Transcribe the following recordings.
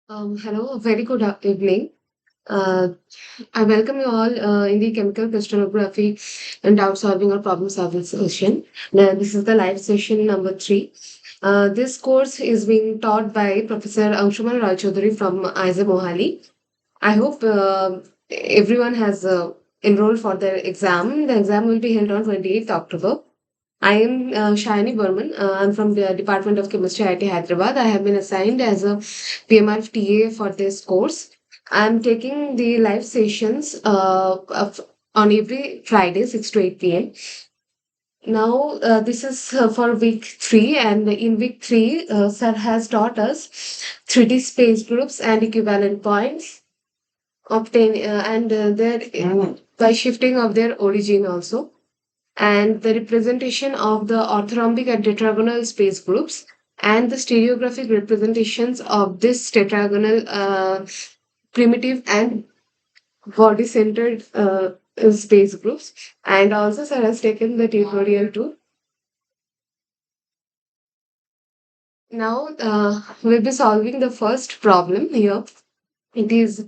Hello, very good evening. Uh, I welcome you all in the chemical crystallography and doubt solving or problem solving session. Now, this is the live session number three. This course is being taught by Professor Anshuman Roy Chaudhary from ISA Mohali. I hope everyone has enrolled for their exam. The exam will be held on 28th October. I am Shayani Burman. I'm from the Department of Chemistry, IIT Hyderabad. I have been assigned as a PMRF TA for this course. I'm taking the live sessions on every Friday, 6 to 8 p.m. Now, this is for week three, and in week three, Sir has taught us 3D space groups and equivalent points obtain and their by shifting of their origin also, and the representation of the orthorhombic and tetragonal space groups, and the stereographic representations of this tetragonal primitive and body centered space groups. And also, Sir has taken the tutorial too. Now, we'll be solving the first problem here. It is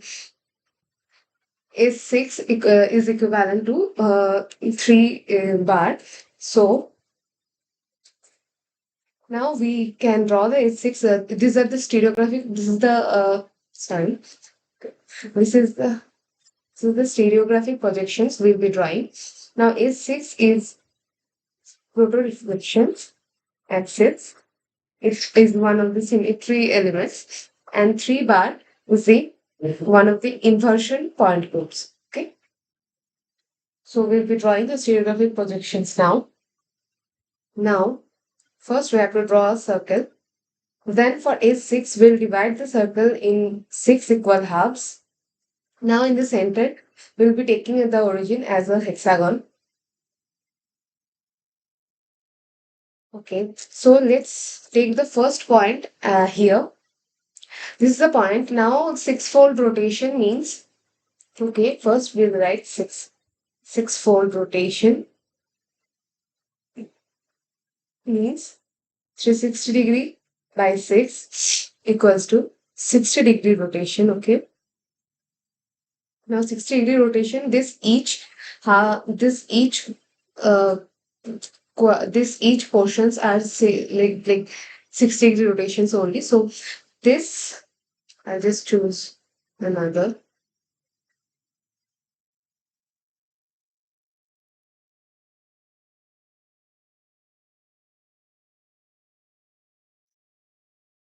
6 is equivalent to 3 bar. So, now we can draw the H6. These are the stereographic. This is the sorry. This is the stereographic projections we'll be drawing. Now H6 is photoreflection axis. It is one of the symmetry elements, and 3 bar is the one of the inversion point groups. Okay. So we'll be drawing the stereographic projections now. Now, first we have to draw a circle. Then for H6, we'll divide the circle in 6 equal halves. Now in the center, we'll be taking the origin as a hexagon. Okay, so let's take the first point here. This is the point. Now, six-fold rotation means, okay, first we'll write six-fold rotation means 360 degree by 6 equals to 60-degree rotation. Okay. Now 60-degree rotation, uh, this each portions are say like 60-degree rotations only. So this I'll just choose another.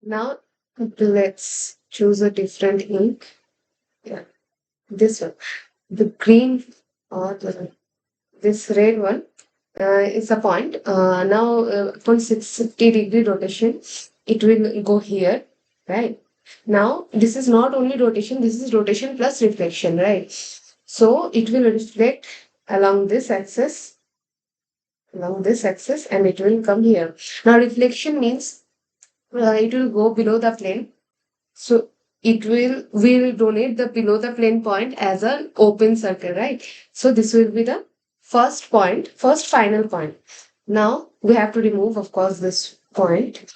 Now let's choose a different ink. Yeah, this one, the green or this red one is a point. Now upon 650-degree rotation, it will go here, right? Now this is not only rotation, this is rotation plus reflection, right? So it will reflect along this axis, and it will come here. Now reflection means it will go below the plane. So will donate the below the plane point as an open circle, right? So this will be the first point, first final point. Now we have to remove, of course, this point.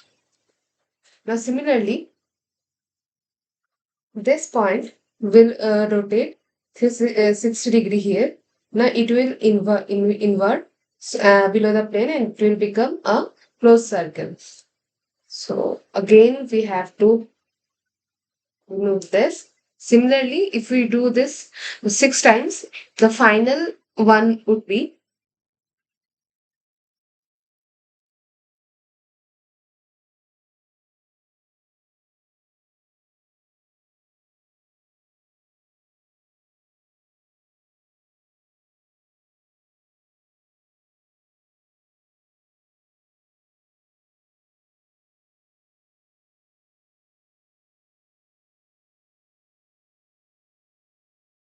Now similarly, this point will rotate 60 degree here. Now it will invert below the plane, and it will become a closed circle. So again, we have to remove this. Similarly, if we do this 6 times, the final one would be,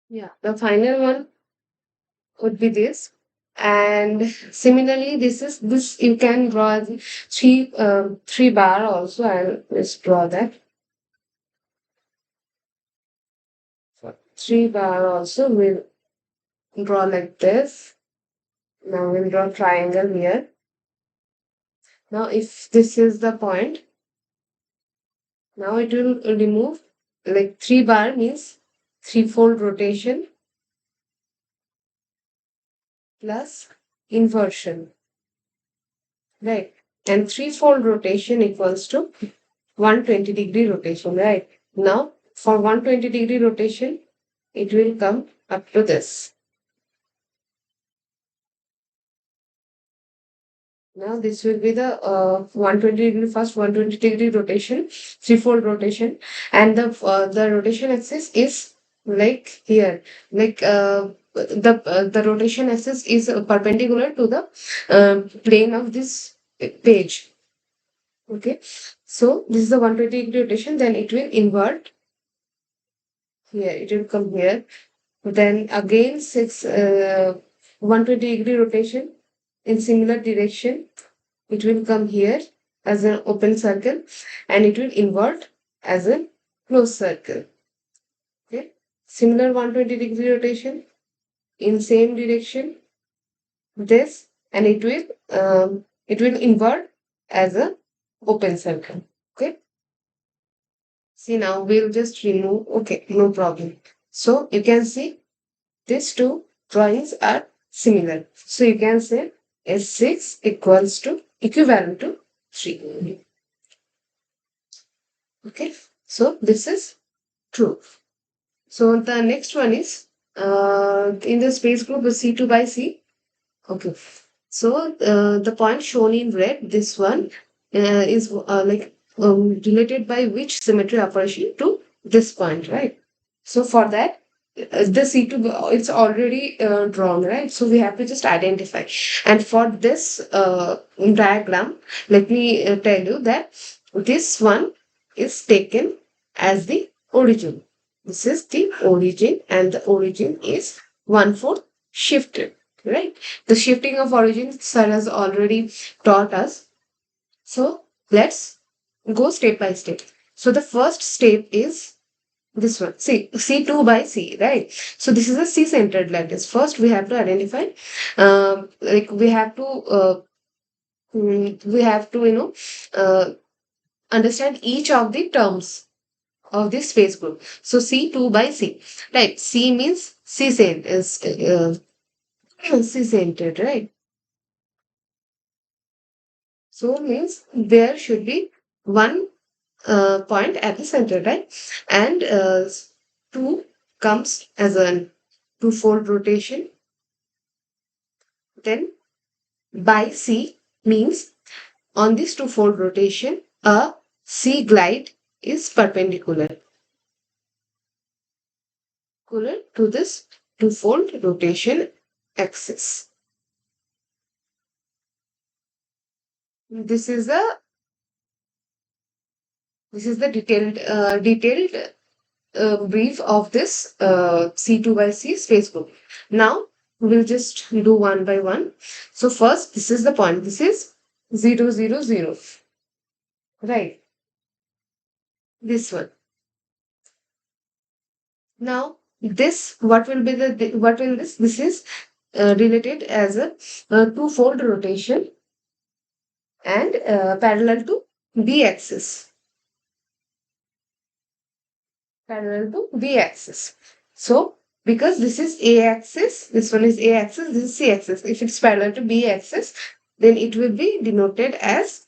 yeah, the final one would be this. And similarly, this you can draw the three bar also. I'll just draw that. For 3 bar also, we'll draw like this. Now we'll draw triangle here. Now if this is the point, now it will remove like 3 bar means threefold rotation plus inversion, right? And threefold rotation equals to 120-degree rotation, right? Now, for 120-degree rotation, it will come up to this. Now, this will be the 120 degree first 120-degree rotation, threefold rotation, and the rotation axis is like here, like the rotation axis is perpendicular to the plane of this page. Okay, so this is the 120-degree rotation. Then it will invert here. It will come here. Then again 120-degree rotation in similar direction. It will come here as an open circle and it will invert as a closed circle. Okay. Similar 120-degree rotation in same direction. This and it will invert as a open circle. Okay. See, now we'll just remove. Okay, no problem. So you can see these two drawings are similar. So you can say S6 equals to equivalent to 3. Okay, so this is true. So the next one is in the space group is C2 by C. Okay, so the point shown in red, this one is related by which symmetry operation to this point, right? So for that, the C2 it's already drawn, right? So we have to just identify. And for this diagram, let me tell you that this one is taken as the origin. This is the origin, and the origin is 1/4 shifted, right? The shifting of origin, sir has already taught us. So let's go step by step. So the first step is this one. See, C2 by C, right? So this is a C-centered lattice. First, we have to identify, like we have to, understand each of the terms of this space group. So C2 by C, right? C means C-centered, right? So means there should be one point at the center, right? And 2 comes as a two-fold rotation. Then by C means on this two-fold rotation, a C glide is perpendicular to this two-fold rotation axis. This is the detailed brief of this C2 by C space group. Now we'll just do one by one. So first, this is the point. This is 0, 0, 0. Right. This one. Now this, what will be what will this is related as a two-fold rotation and parallel to B axis. Parallel to B axis. So because this is A axis, this one is A axis, this is C axis. If it's parallel to B axis, then it will be denoted as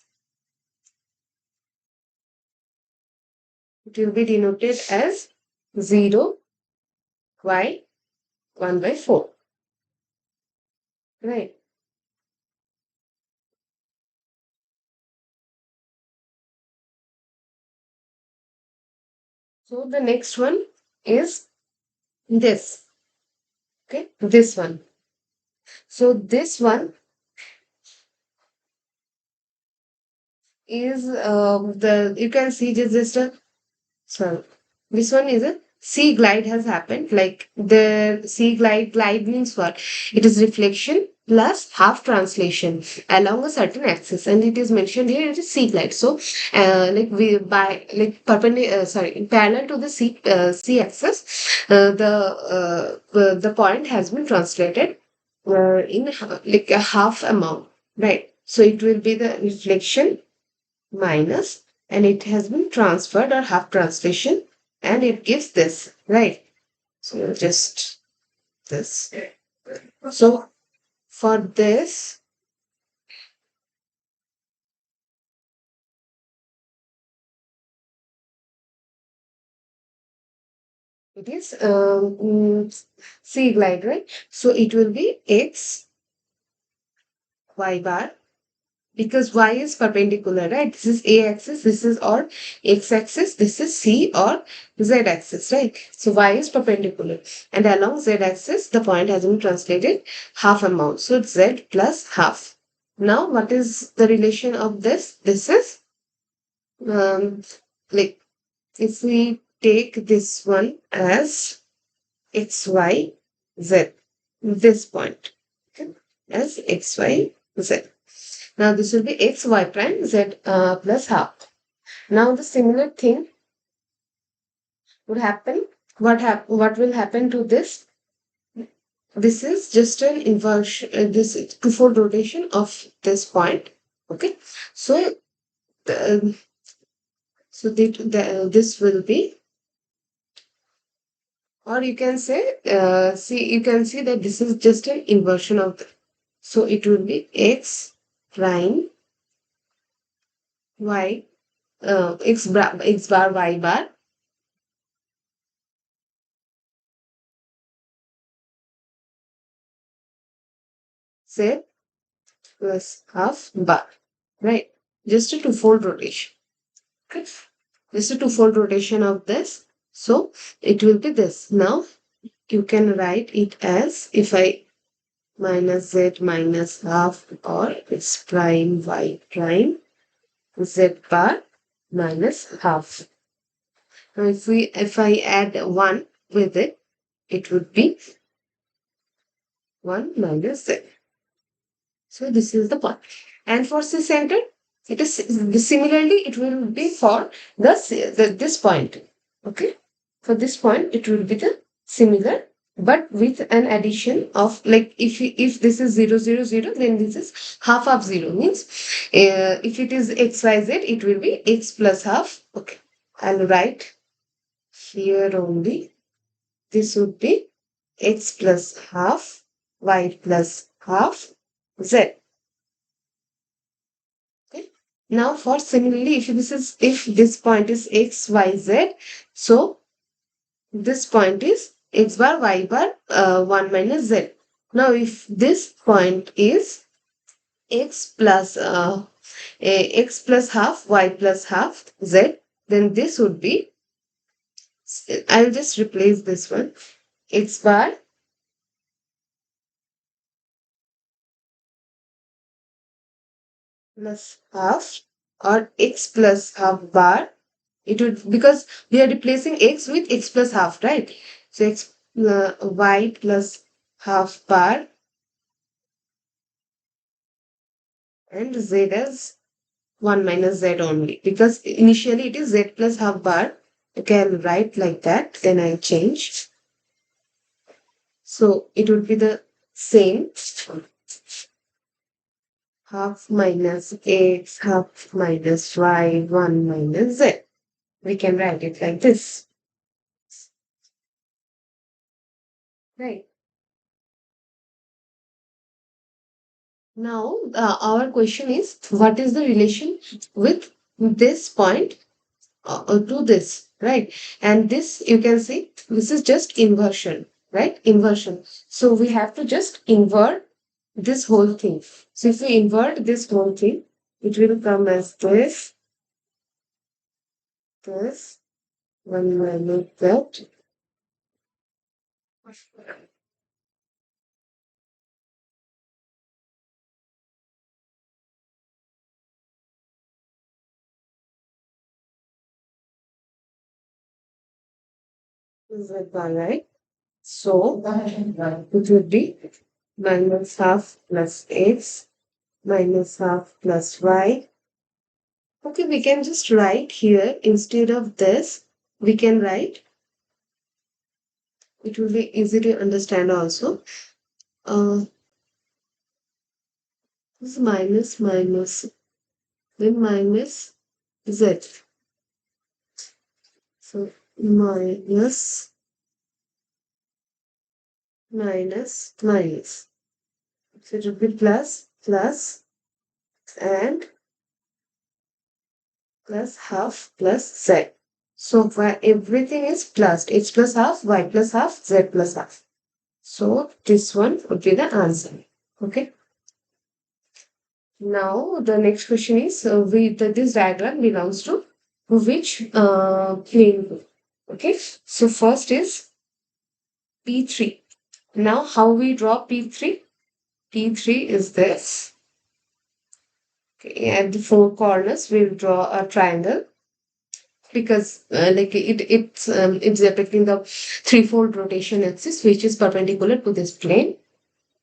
0 by 1 by 4. Right. So the next one is this. Okay, this one. So this one is the you can see just a so this one is a sea glide has happened. Like the sea glide means what? It is reflection plus half translation along a certain axis, and it is mentioned here it is sea glide. So, like we by like perpendicular, sorry, parallel to the sea axis, the point has been translated in like a half amount, right? So it will be the reflection minus, and it has been transferred or half translation and it gives this, right? So just this. So for this, it is C glide, right? So it will be x y bar because y is perpendicular, right? This is a axis, this is or x axis, this is c or z axis, right? So y is perpendicular, and along z axis the point has been translated half amount, so it's z plus half. Now what is the relation of this? This is um, like if we take this one as x y z, this point, okay, as x y z. Now this will be x y prime z plus half. Now the similar thing would happen. What will happen to this? This is just an inversion. This is twofold rotation of this point. Okay, so the, this will be, or you can say, see, you can see that this is just an inversion of the, so it will be x prime y x bar y bar z plus half bar, right? Just a twofold rotation. Okay. Just a twofold rotation of this. So it will be this. Now you can write it as, if I minus z minus half, or x prime y prime z bar minus half. Now if I add 1 with it, it would be 1 minus z. So this is the point. And for C center, it is similarly, it will be for this point. Okay. For this point, it will be the similar, but with an addition of, like, if this is 0 0 0, then this is half of 0, means if it is x y z, it will be x plus half. Okay. I'll write here only. This would be x plus half, y plus half, z. Okay. Now for similarly, if this point is x, y, z, so this point is x bar, y bar, 1 minus z. Now if this point is x plus x plus half, y plus half, z, then this would be, I'll just replace this one, x bar plus half, or x plus half bar. It would, because we are replacing x with x plus half, right? So x y plus half bar, and z as 1 minus z only, because initially it is z plus half bar. Okay, I'll write like that, then I'll change. So it would be the same, half minus x, half minus y, 1 minus z. We can write it like this, right? Now, our question is, what is the relation with this point to this, right? And this, you can see, this is just inversion, right? Inversion. So we have to just invert this whole thing. So if we invert this whole thing, it will come as this, 1 minus that. Is that one, right? So it would be minus half plus x minus half plus y. Okay, we can just write here, instead of this, we can write, it will be easy to understand also. This is minus minus, then minus z. So minus, minus, minus. So it will be plus, plus, and plus half plus z. So where everything is plus, x plus half, y plus half, z plus half. So this one would be the answer. Okay. Now the next question is, this diagram belongs to which plane group? Okay. So first is P3. Now how we draw P3? P3 is this. Okay. At the four corners, we'll draw a triangle because like it's depicting the threefold rotation axis which is perpendicular to this plane.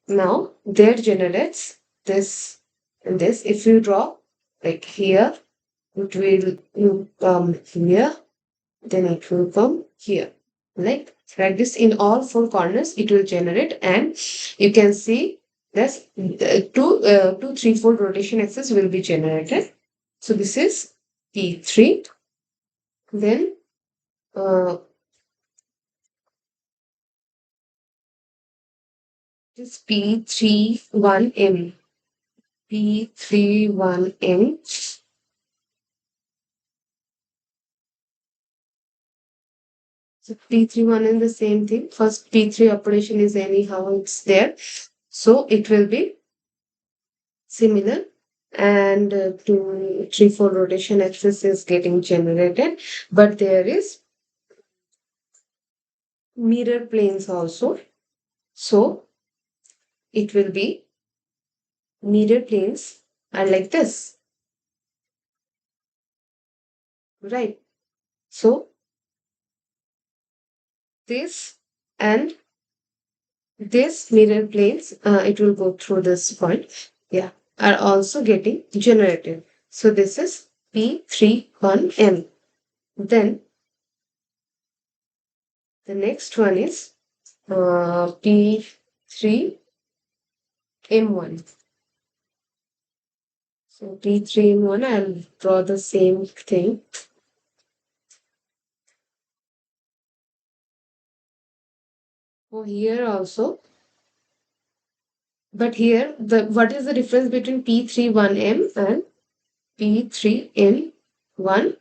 Now there generates this and this. If you draw like here, it will come here, then it will come here. Like this in all four corners, it will generate, and you can see this two threefold rotation axis will be generated. So this is P3. Then this P31M. P31M. So P31 is the same thing. First P3 operation is anyhow it's there. So it will be similar. And two, three, four rotation axis is getting generated. But there is mirror planes also. So it will be mirror planes are like this. Right. So this and this mirror planes, it will go through this point. Yeah, are also getting generated. So this is P31M. Then the next one is P3M1. So P3M1, I'll draw the same thing. Oh, here also. But here, what is the difference between P31M and P3M1?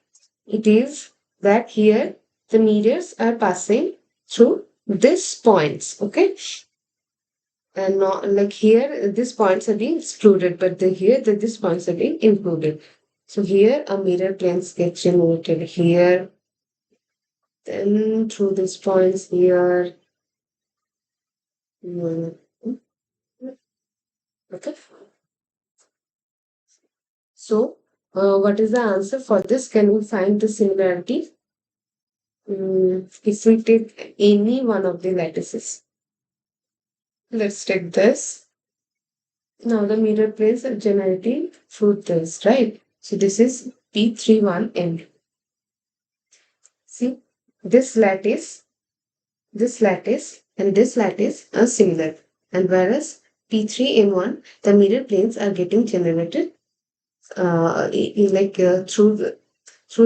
It is that here the mirrors are passing through these points, okay? And not like here, these points are being excluded, but here these points are being included. So here a mirror planes get generated here, then through these points here. Mm, okay. So, what is the answer for this? Can we find the similarity? If we take any one of the lattices, let's take this. Now the mirror planes are generating through this, right? So this is P31M. See, this lattice, and this lattice are similar. And whereas P3M1, the mirror planes are getting generated through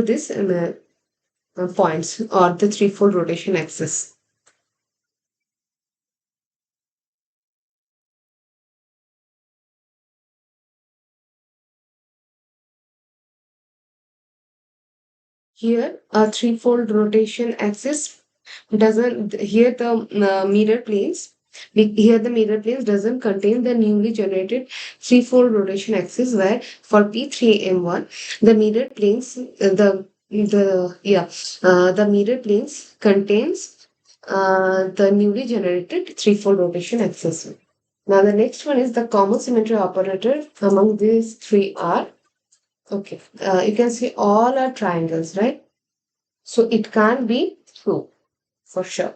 this points or the threefold rotation axis. Here, a threefold rotation axis doesn't. Here, the mirror planes. Here, the mirror planes doesn't contain the newly generated threefold rotation axis. Where for P3M1, the mirror planes, the mirror planes contains the newly generated threefold rotation axis. Now, the next one is the common symmetry operator among these three are. Okay, you can see all are triangles, right? So it can't be true for sure.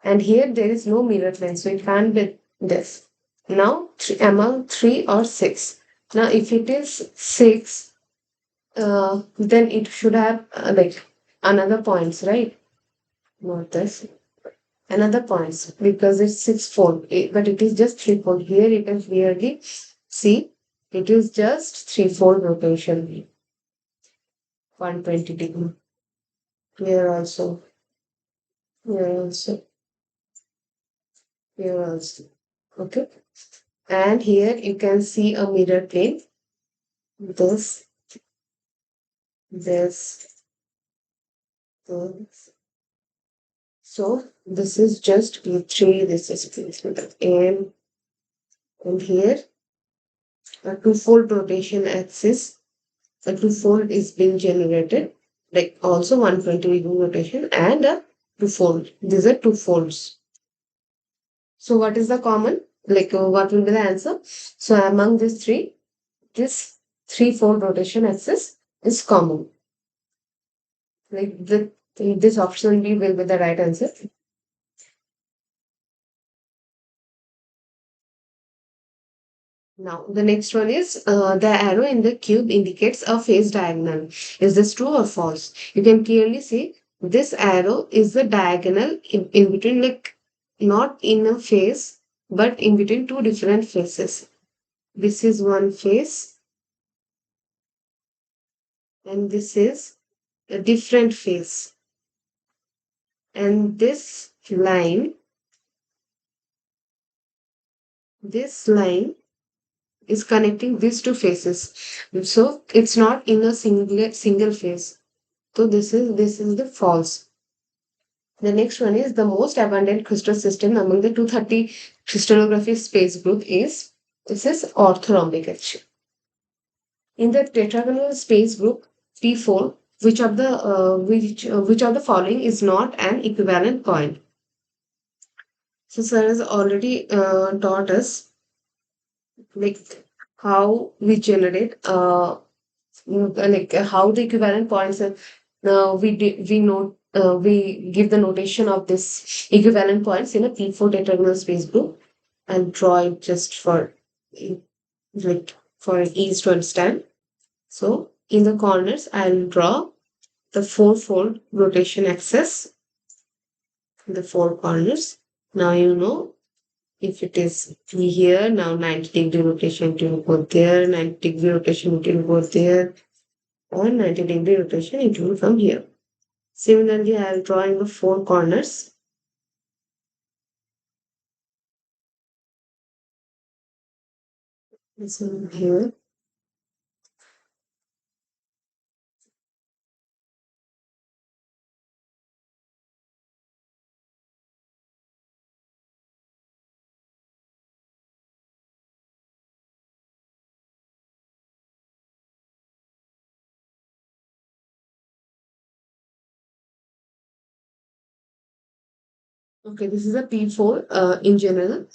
And here there is no mirror plane, so it can't be this. Now, among 3 or 6. Now, if it is 6, then it should have like another points, right? Not this. Another points because it's sixfold, but it is just threefold. Here you can clearly see it is just threefold rotation, 120 degree. Here also Here also, here also. Okay. And here you can see a mirror plane. This, this, this. So this is just P3, this is P3. And here a two-fold rotation axis, a two-fold is being generated, like also 120-degree rotation and a two-fold. These are two folds. So what is the common? Like what will be the answer? So among these three, this three-fold rotation axis is common. Like this option B will be the right answer. Now, the next one is the arrow in the cube indicates a phase diagonal. Is this true or false? You can clearly see this arrow is the diagonal in between, like not in a phase, but in between two different phases. This is one phase, and this is a different phase. And this line is connecting these two phases. So it's not in a single phase. So this is the false. The next one is the most abundant crystal system among the 230 crystallography space group is this is orthorhombic actually. In the tetragonal space group P4, which of the following is not an equivalent point? So sir has already taught us like how we generate like how the equivalent points we note we give the notation of this equivalent points in a P4 tetragonal space group and draw it just for like for ease to understand. So in the corners I'll draw the four-fold rotation axis in the four corners. Now you know if it is here, now 90-degree rotation it will go there, 90-degree rotation it will go there, or 90-degree rotation it will come here. Similarly, I am drawing the four corners. This one here. Okay, this is a P4 in general.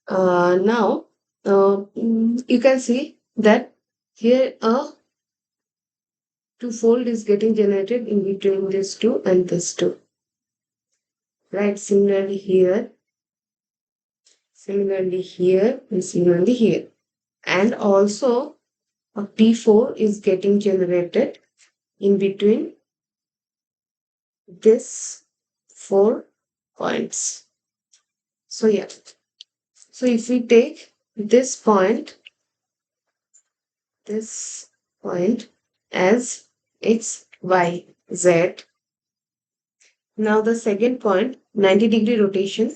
Now, you can see that here a two-fold is getting generated in between this two and this two. Right, similarly here, and similarly here. And also a P4 is getting generated in between this four points. So yeah, so if we take this point as x, y, z. Now the second point, 90-degree rotation,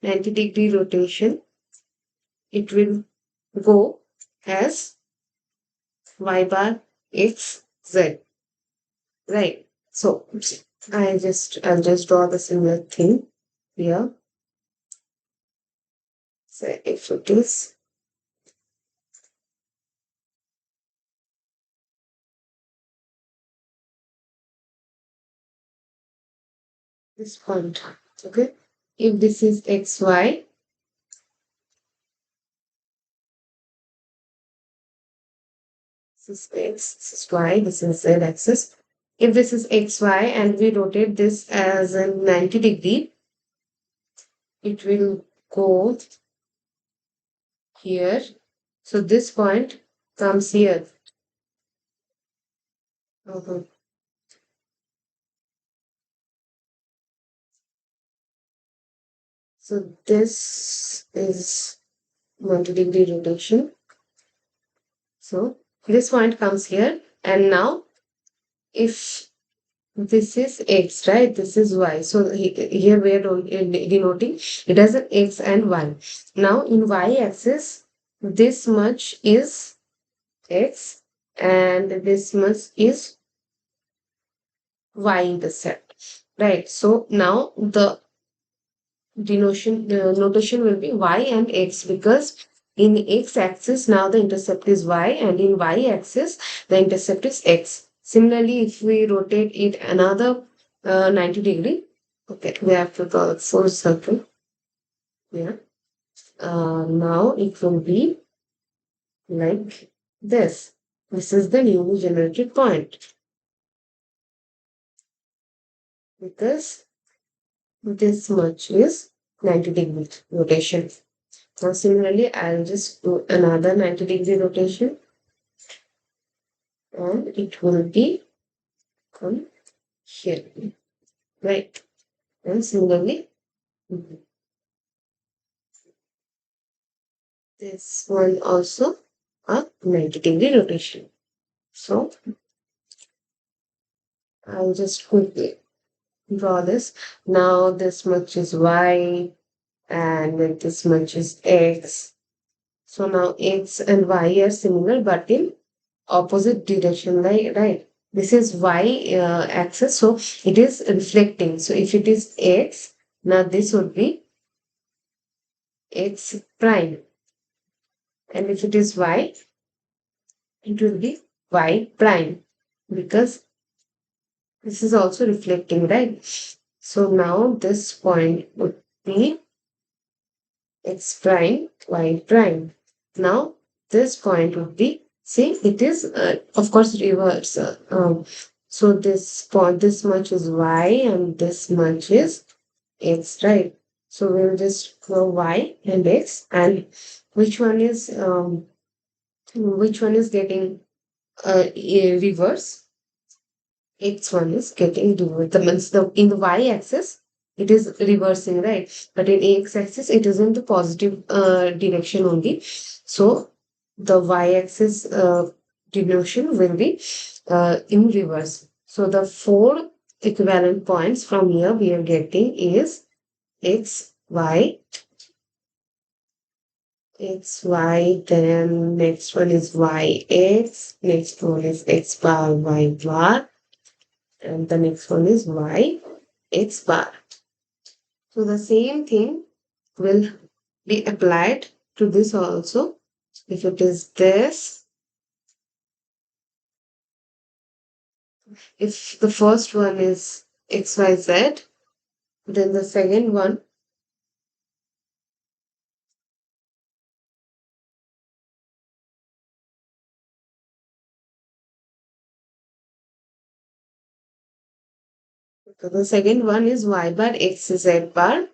90-degree rotation, it will go as y bar x, z. Right. So I'll just draw the similar thing here. So if it is this point, okay? If this is xy, this is x, this is y, this is z axis. If this is xy and we rotate this as a 90-degree, it will go here. So this point comes here. Uh-huh. So this is 90-degree rotation. So this point comes here. And now if this is X, right? This is Y. So here we are denoting it as an X and Y. Now in Y axis, this much is X and this much is Y intercept, right? So now the notation will be Y and X, because in X axis now the intercept is Y, and in Y axis the intercept is X. Similarly, if we rotate it another 90 degree, okay, we have to draw a full circle. Yeah. Now it will be like this. This is the newly generated point, because this much is 90-degree rotation. Now similarly, I'll just do another 90-degree rotation, and it will be come here, right? And similarly, this one also a 90-degree rotation. So I'll just quickly draw this. Now this much is Y and then this much is X. So now X and Y are similar but in opposite direction, right? This is Y axis, so it is reflecting. So if it is X, now this would be X prime, and if it is Y, it will be Y prime, because this is also reflecting, right? So now this point would be X prime, Y prime. Now this point would be, see, it is of course reverse. So this point, this much is Y and this much is X, right? So we'll just go Y and X, and which one is getting reverse? X1 is getting reversed. The means the in the y-axis it is reversing, right? But in x-axis it is in the positive direction only. So the y-axis denotation will be in reverse. So the four equivalent points from here we are getting is x, y, x, y. Then next one is y, x. Next one is x bar, y bar. And the next one is y, x bar. So the same thing will be applied to this also. If it is this, if the first one is xyz, then the second one, so the second one is y bar x z bar.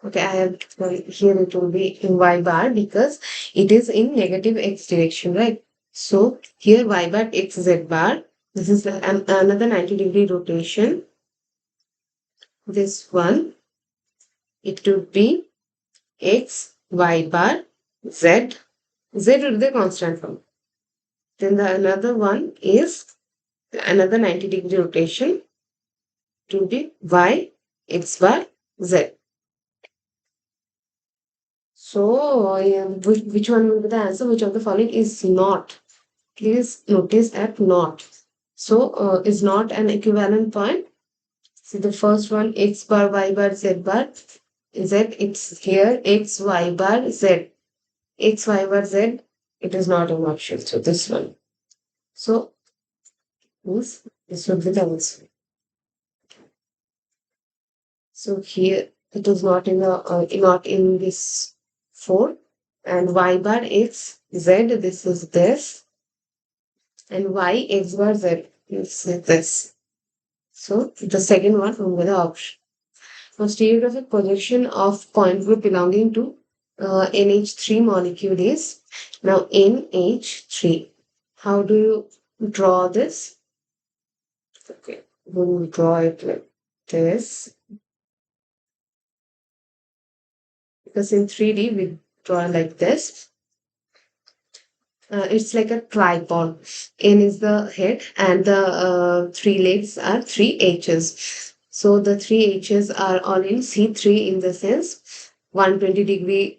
Okay, I have here it will be in y bar because it is in negative x direction, right? So here y bar x z bar. This is another 90-degree rotation. This one, it would be x, y bar, z. Z would be the constant form. Then the another one is another 90-degree rotation to be y, x bar, z. So, which one will be the answer? Which of the following is not? Please notice at not. So, is not an equivalent point. See the first one, x bar, y bar, z bar. Z, it's here, x, y bar, z. X, y bar, z. It is not an option. So, this one. So, this would be the answer. So here it is not in the not in this 4, and y bar x z, this is this, and y x bar z is this. So the second one will be the option. Now stereographic projection of point group belonging to NH3 molecule is now NH3. How do you draw this? Okay, we'll draw it like this. Because in 3D we draw like this. it's like a tripod. N is the head, and the three legs are three H's. So the three H's are all in C3 in the sense 120 degree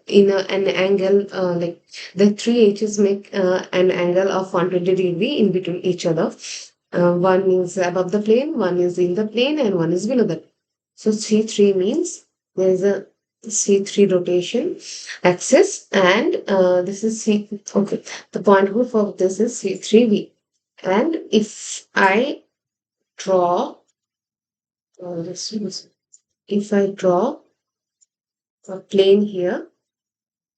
in an angle, like the three H's make an angle of 120 degree in between each other. One is above the plane, one is in the plane, and one is below the. So C3 means there is a C3 rotation axis, and this is C. Okay, the point group of this is C3V. And if I draw, this is- if I draw a plane here,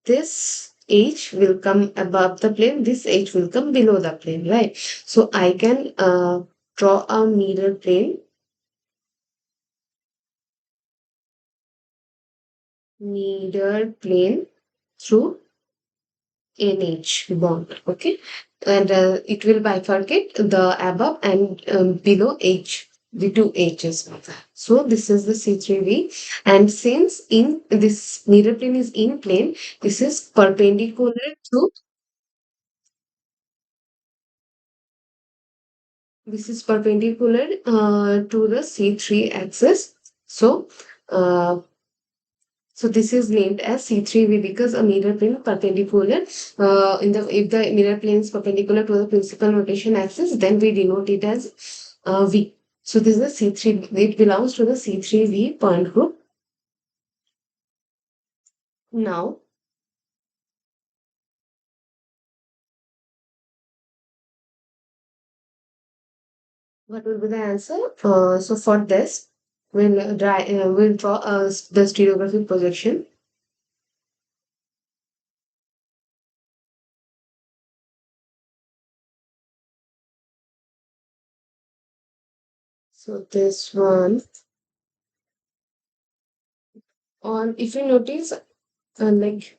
this H will come above the plane, this H will come below the plane, right? So I can draw a mirror plane, through NH bond, okay? And it will bifurcate the above and below H, the two H's. So this is the C3V. And since in this mirror plane is in plane, this is perpendicular to to the C3 axis. So uh, so this is named as C3V because a mirror plane perpendicular in the if the mirror plane is perpendicular to the principal rotation axis, then we denote it as V. So this is the C3. It belongs to the C3V point group. Now, what will be the answer? So for this, we'll draw the stereographic projection. So this one on if you notice, like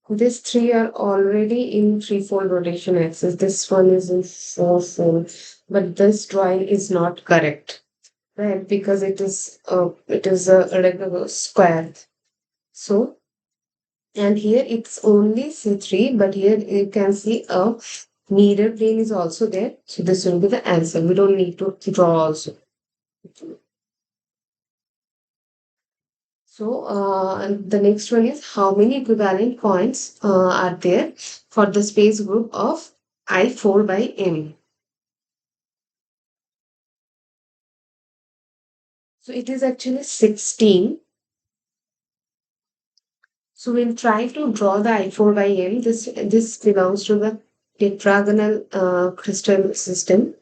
these three are already in threefold rotation axis. This one is in fourfold, but this drawing is not correct, right? Because it is a regular square. So and here it's only C3, but here you can see a mirror plane is also there. So this will be the answer. We don't need to draw also. So and the next one is how many equivalent points are there for the space group of I4 by M. So it is actually 16. So we'll try to draw the I4 by M. This belongs to the tetragonal crystal system.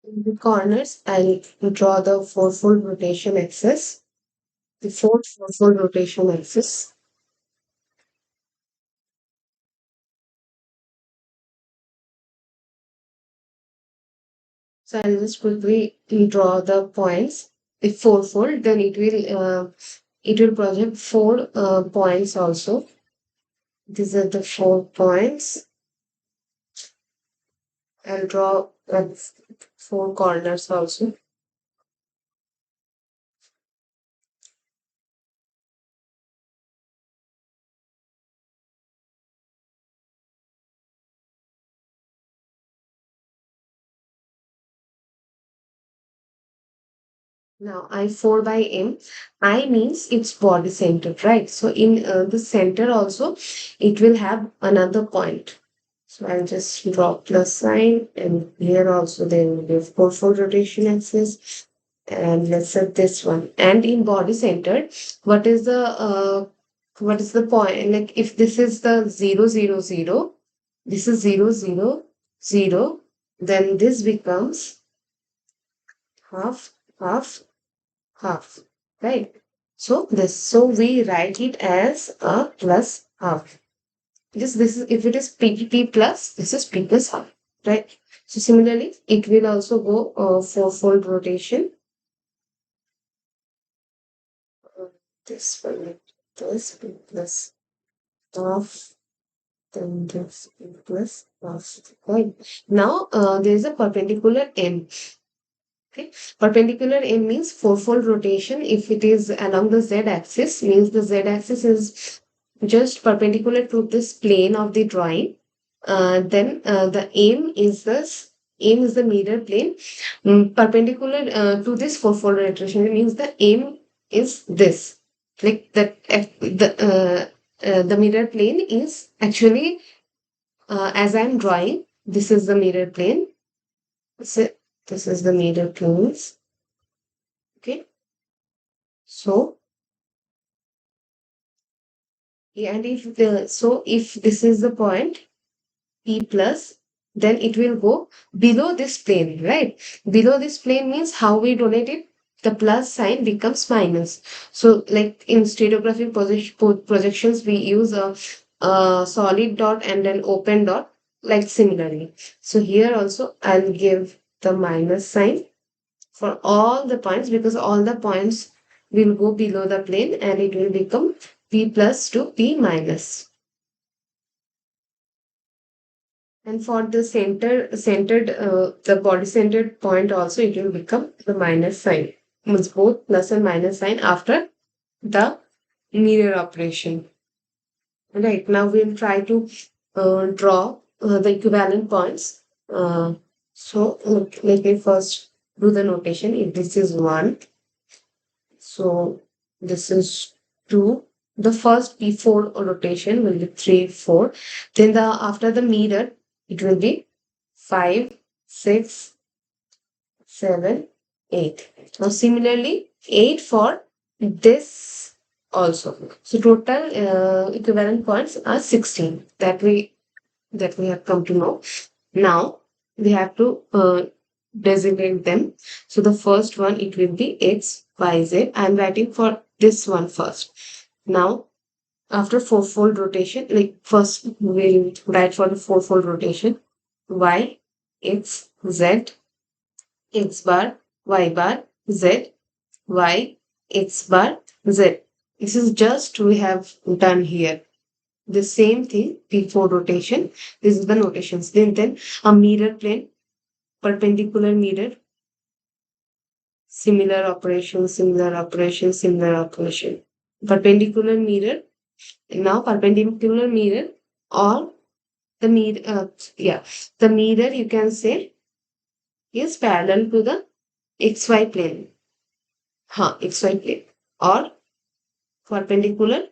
In the corners, I'll draw the fourfold rotation axis, the fourth fourfold rotation axis. So I'll just quickly draw the points. If fourfold, then it will project four points also. These are the 4 points. I'll draw four corners also. Now I4 by M, I means its body center, right? So in the center also, it will have another point. So I'll just draw plus sign, and here also there will be a fourfold rotation axis. And let's set this one. And in body center, what is the point? Like if this is the 0, 0, 0, this is 0, 0, 0, then this becomes half, half, half, right? So we write it as a plus half. Just this is if it is P plus, this is P plus half, right? So similarly, it will also go fourfold rotation. This one, this plus half, then this plus half. Right. Now there is a perpendicular M. Okay. Perpendicular M means fourfold rotation. If it is along the z-axis, means the z-axis is just perpendicular to this plane of the drawing. Then the aim is the mirror plane. Perpendicular to this fourfold rotation. It means the aim is this. Like that, the mirror plane is actually as I'm drawing. This is the mirror plane. So this is the mirror planes. Okay. So, yeah, and if this is the point P plus, then it will go below this plane, right? Below this plane means how we donate it, the plus sign becomes minus. So, like in stereographic projections, we use a solid dot and an open dot, like similarly. So here also I'll give the minus sign for all the points because all the points will go below the plane and it will become P plus to P minus. And for the the body centered point also, it will become the minus sign. Means both plus and minus sign after the mirror operation. Right, now we'll try to draw the equivalent points. Let me first do the notation. If this is 1, so this is 2. The first before rotation will be 3, 4. Then the after the mirror, it will be 5, 6, 7, 8. Now similarly, 8 for this also. So total equivalent points are 16 that we have come to know. Now we have to designate them. So the first one, it will be X, Y, Z. I'm writing for this one first. Now, after fourfold rotation, like first we'll write for the fourfold rotation. Y, X, Z, X bar, Y bar, Z, Y, X bar, Z. This is just we have done here. The same thing before rotation. This is the notations. Then a mirror plane, perpendicular mirror, similar operation, similar operation, similar operation. Perpendicular mirror. Now perpendicular mirror or the mirror, the mirror you can say is parallel to the XY plane. XY plane or perpendicular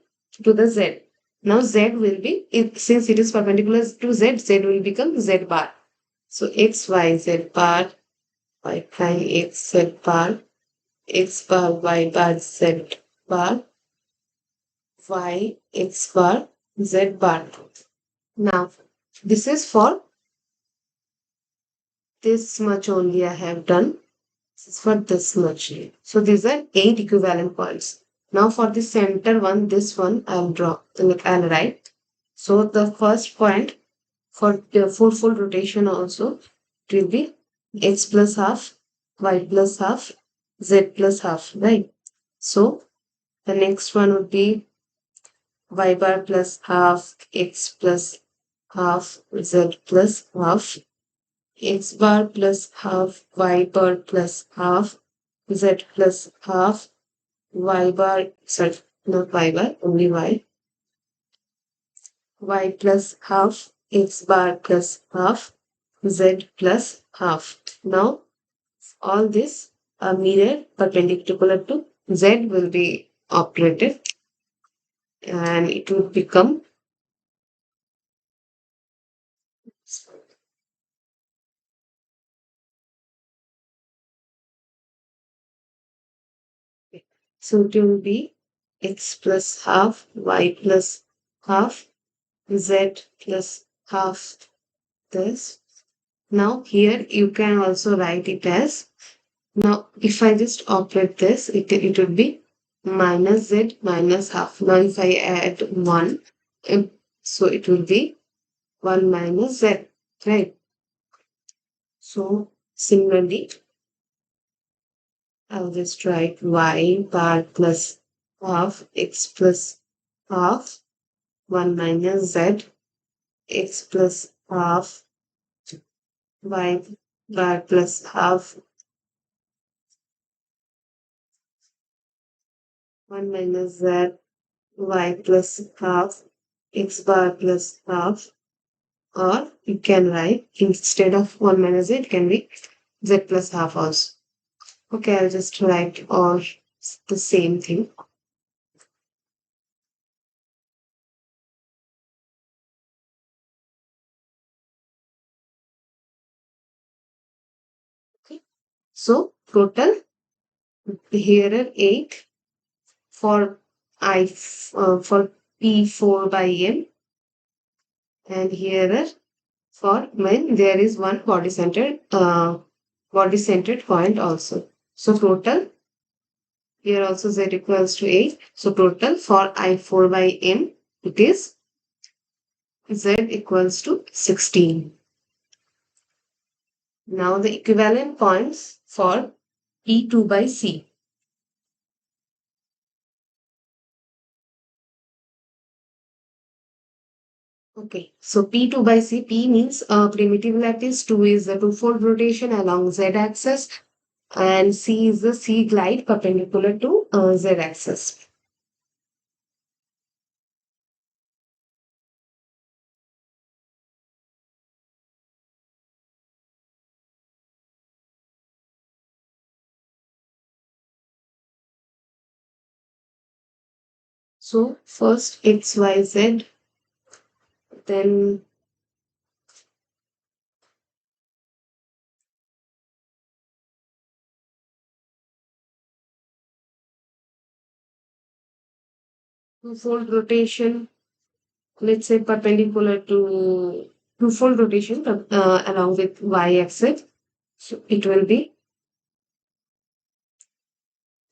to the Z. Now Z will be, since it is perpendicular to Z, Z will become Z bar. So X, Y, Z bar, Y prime, X, Z bar, X bar, Y bar, Z bar, Y, X bar, Z bar. Now, this is for this much only I have done. This is for this much. So these are 8 equivalent points. Now for the center one, this one I'll draw, like I'll write. So the first point for the fourfold rotation also, it will be X plus half, Y plus half, Z plus half, right? So the next one would be Y bar plus half, X plus half, Z plus half, X bar plus half, Y bar plus half, Z plus half, Y bar, sorry, not Y bar, only Y plus half, X bar plus half, Z plus half. Now, all this are mirror perpendicular to Z will be operated and it will become. So it will be X plus half, Y plus half, Z plus half this. Now here you can also write it as, now if I just operate this, it would be minus Z minus half. Now if I add 1, so it will be 1 minus Z, right? So similarly, I'll just write y bar plus half x plus half 1 minus z x plus half y bar plus half 1 minus z y plus half x bar plus half, or you can write instead of 1 minus z, it can be z plus half also. Okay, I'll just write all the same thing. Okay, so total here are 8 for for P4 by M, and here are for when there is one body centered point also. So total here also z equals to 8. So total for I4 by M, it is z equals to 16. Now the equivalent points for P2 by C. Okay, so P2 by C, P means primitive lattice, 2 is the two-fold rotation along z axis, and C is the C glide perpendicular to z axis. So first x, y, z, then two-fold rotation, let's say perpendicular to two-fold rotation along with y-axis. So it will be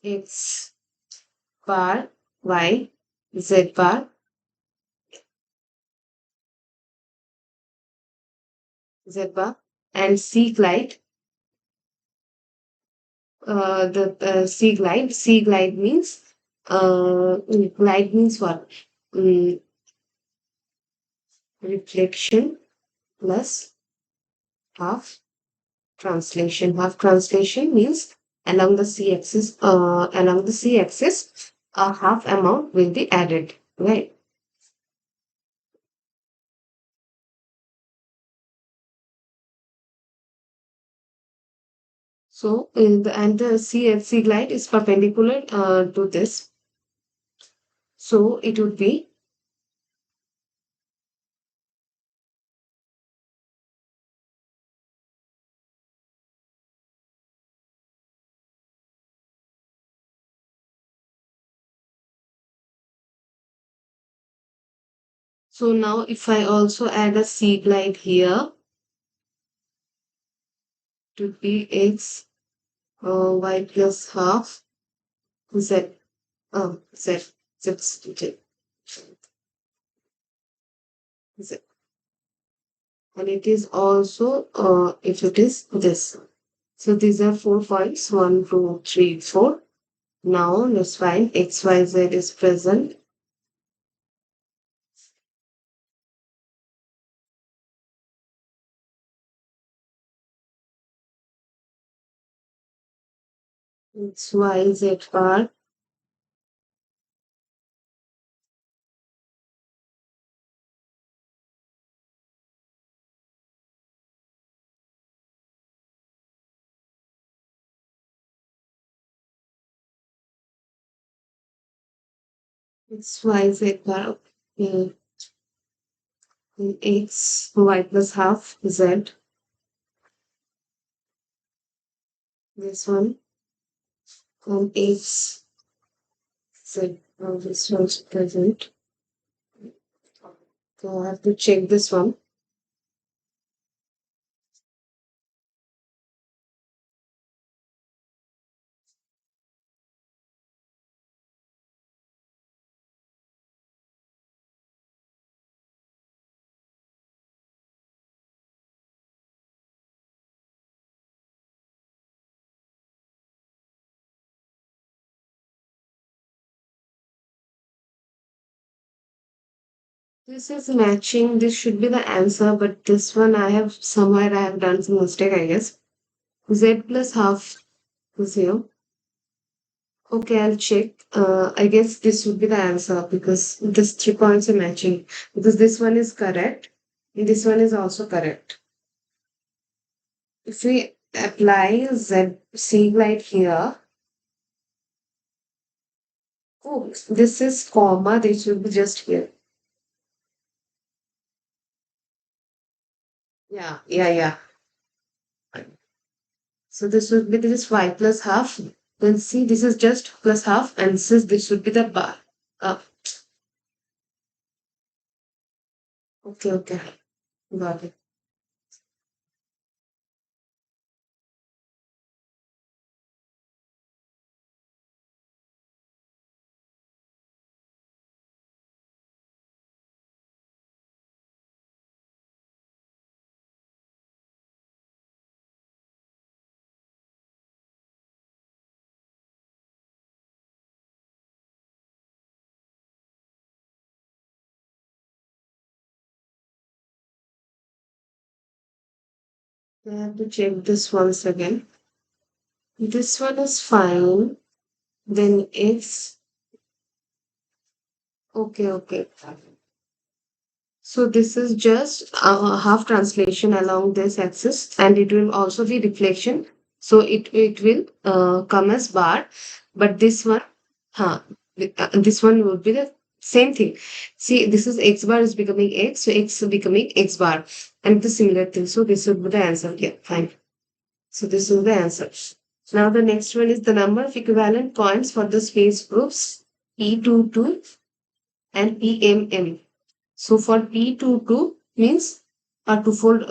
x bar y, z bar, z bar, and c glide. C glide means glide means what? Mm, reflection plus half translation. Half translation means along the c axis, a half amount will be added, right? So and the c glide is perpendicular to this, so it would be, so now if I also add a c glide here, it would be x y plus half z z z z, and it is also if it is this. So these are 4 points, 1, 2, 3, 4. Now let's find x, y, z is present. X, y, z bar. X, y, z bar. Okay. And x, y plus half z. This one. And x, z. Oh, this one's present. So I have to check this one. This is matching. This should be the answer, but this one I have done some mistake, I guess. Z plus half is here. Okay, I'll check. I guess this would be the answer because this 3 points are matching. Because this one is correct. And this one is also correct. If we apply Z C light here, oh, this is comma. This should be just here. Yeah, yeah, yeah. So this would be this y plus half. Then see, this is just plus half, and this should be the bar. Uh, okay, okay, got it. I have to check this once again. This one is fine. Then it's okay, okay. So this is just half translation along this axis, and it will also be reflection. So it will come as bar, but this one, huh, this one would be the same thing. See, this is x bar is becoming x, so x becoming x bar, and the similar thing. So this would be the answer. Yeah, fine. So this is the answer. Now the next one is the number of equivalent points for the space groups P22 and PMM. So for P22 means a twofold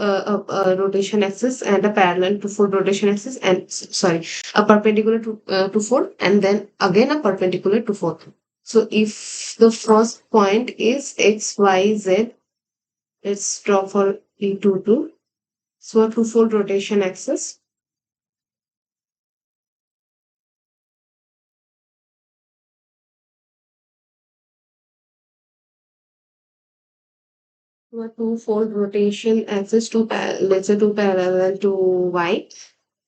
rotation axis and a parallel twofold rotation axis, and sorry, a perpendicular to twofold, and then again a perpendicular twofold. So if the first point is x, y, z, let's draw for P22. So a twofold rotation axis. A twofold rotation axis to let's say to parallel to y.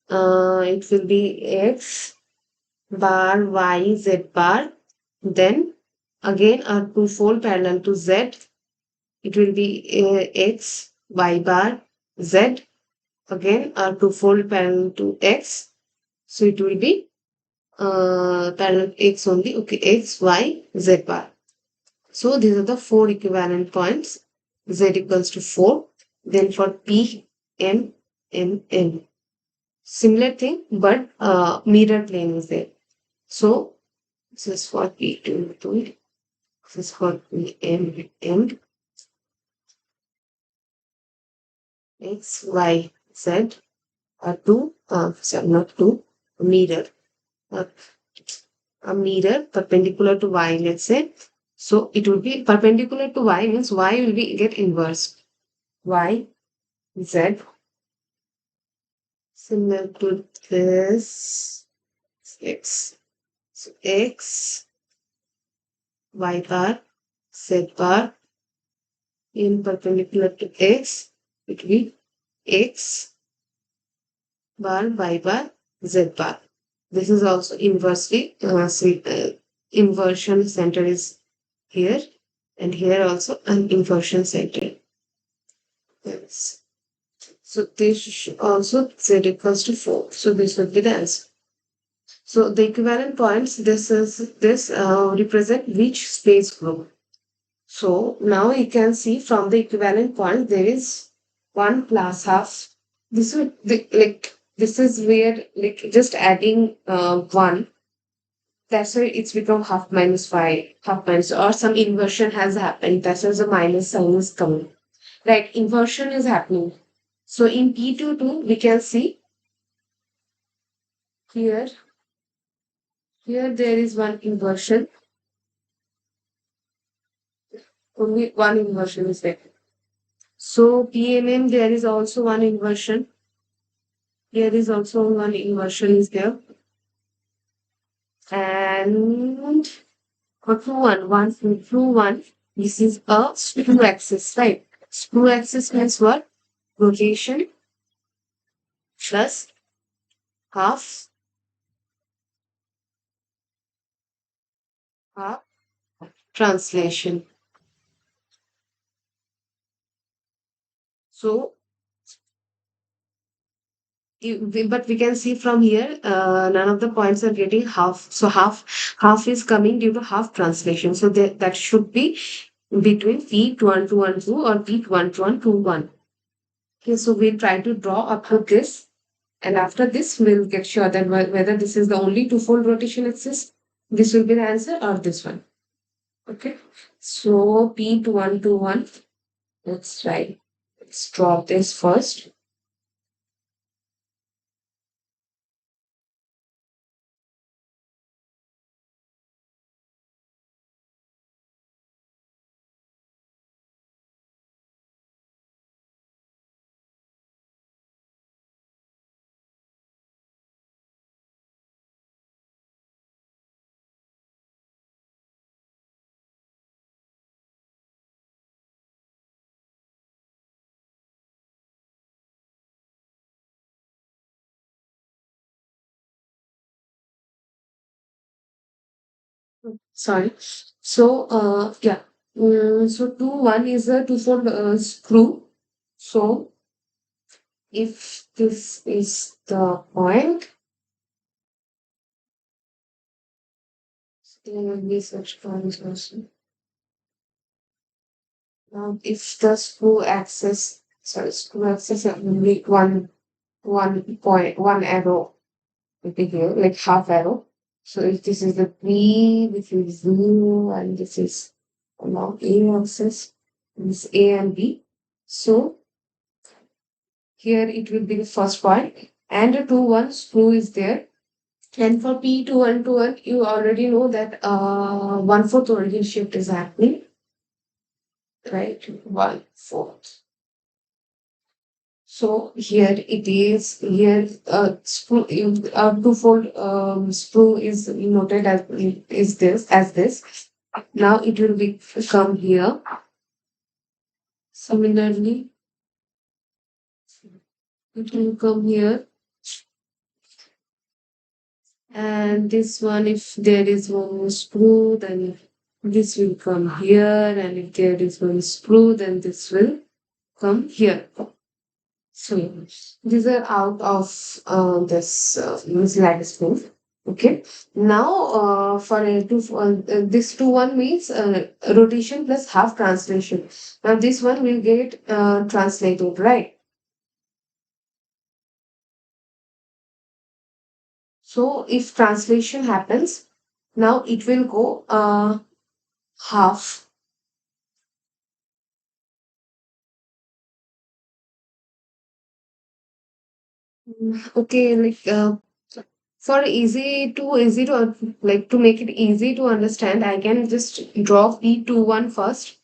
It will be x bar y z bar. Then again a twofold parallel to z. It will be x y bar z. Again a twofold parallel to x. So it will be parallel x only. Okay, x y z bar. So these are the four equivalent points. Z equals to 4. Then for P, M, N, N. Similar thing, but mirror plane is there. So this is for P2, 2. This is for P, M, M, X, Y, Z are two, sorry, not two, mirror. Uh, a mirror perpendicular to Y, let's say. So it will be perpendicular to Y means Y will be get inverse. Y, Z, similar to this x. So x, y bar, z bar in perpendicular to x, it will be x bar, y bar, z bar. This is also inversely, inversion center is here, and here also an inversion center. Yes. So this also z equals to 4. So this would be the answer. So the equivalent points, this represent which space group. So now you can see from the equivalent point there is 1 plus half. This is where like just adding 1. That's why it's become half minus 5, half minus, or some inversion has happened. That's why the minus sign is coming. Right, inversion is happening. So in P22 we can see here, here there is one inversion. Only one inversion is there. So PMM, there is also one inversion. Here is also one inversion is there. And for 2 1, 1 through 1, This is a screw axis, right? Screw axis means what? Rotation plus half, half translation. So, but we can see from here, none of the points are getting half. So half is coming due to half translation. So that should be between P2112 or P2121. Okay, so we'll try to draw up to this. And after this, we'll get sure that whether this is the only two-fold rotation axis, this will be the answer, or this one. Okay. So P2121, let's try. Let's draw this first. Sorry. So, yeah. So 2-1 is a two-fold screw. So, if this is the point, there will be such points also. Now, if the screw axis will be one point, one arrow will be here, like half arrow. So, if this is the P, this is zero, and this is now A axis, this A and B. So, here it will be the first point, and a 2-1 screw is there. And for P2121, you already know that 1/4 origin shift is happening, right? 1/4. So here it is. Here screw twofold screw is noted as is this as this. Now it will be come here. Similarly, it will come here. And this one, if there is one more screw, then this will come here. And if there is one screw, then this will come here. So these are out of this lattice proof. Okay. Now for this 2-1 means rotation plus half translation. Now this one will get translated, right? So if translation happens, now it will go half. Okay, like for easy to like to make it easy to understand, I can just draw P21 first.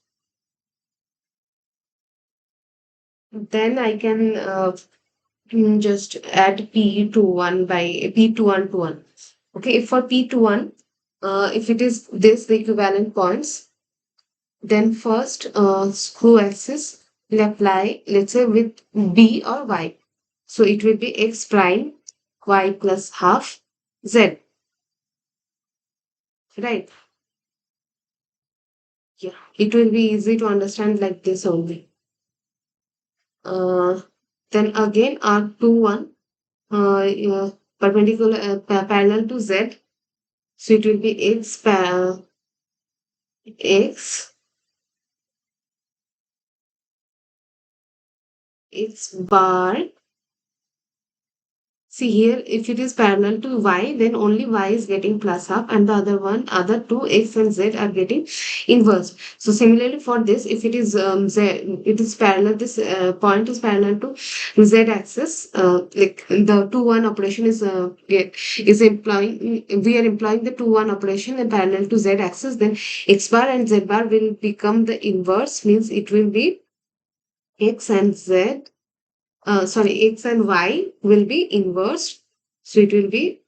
Then I can just add P21 by P21 to 1. Okay, if for P21, if it is this the equivalent points, then first screw axis will apply, let's say with B or Y. So it will be X prime Y plus half Z, right? Yeah, it will be easy to understand like this only. Uh, then again R21 perpendicular parallel to Z. So it will be X X bar. See here, if it is parallel to Y, then only Y is getting plus up, and the other two X and Z are getting inverse. So similarly for this, if it is Z, it is parallel. This point is parallel to Z axis. Like the 2-1 operation is implying we are implying the 2-1 operation and parallel to Z axis. Then X bar and Z bar will become the inverse. Means it will be X and Z X and Y will be inverse. So it will be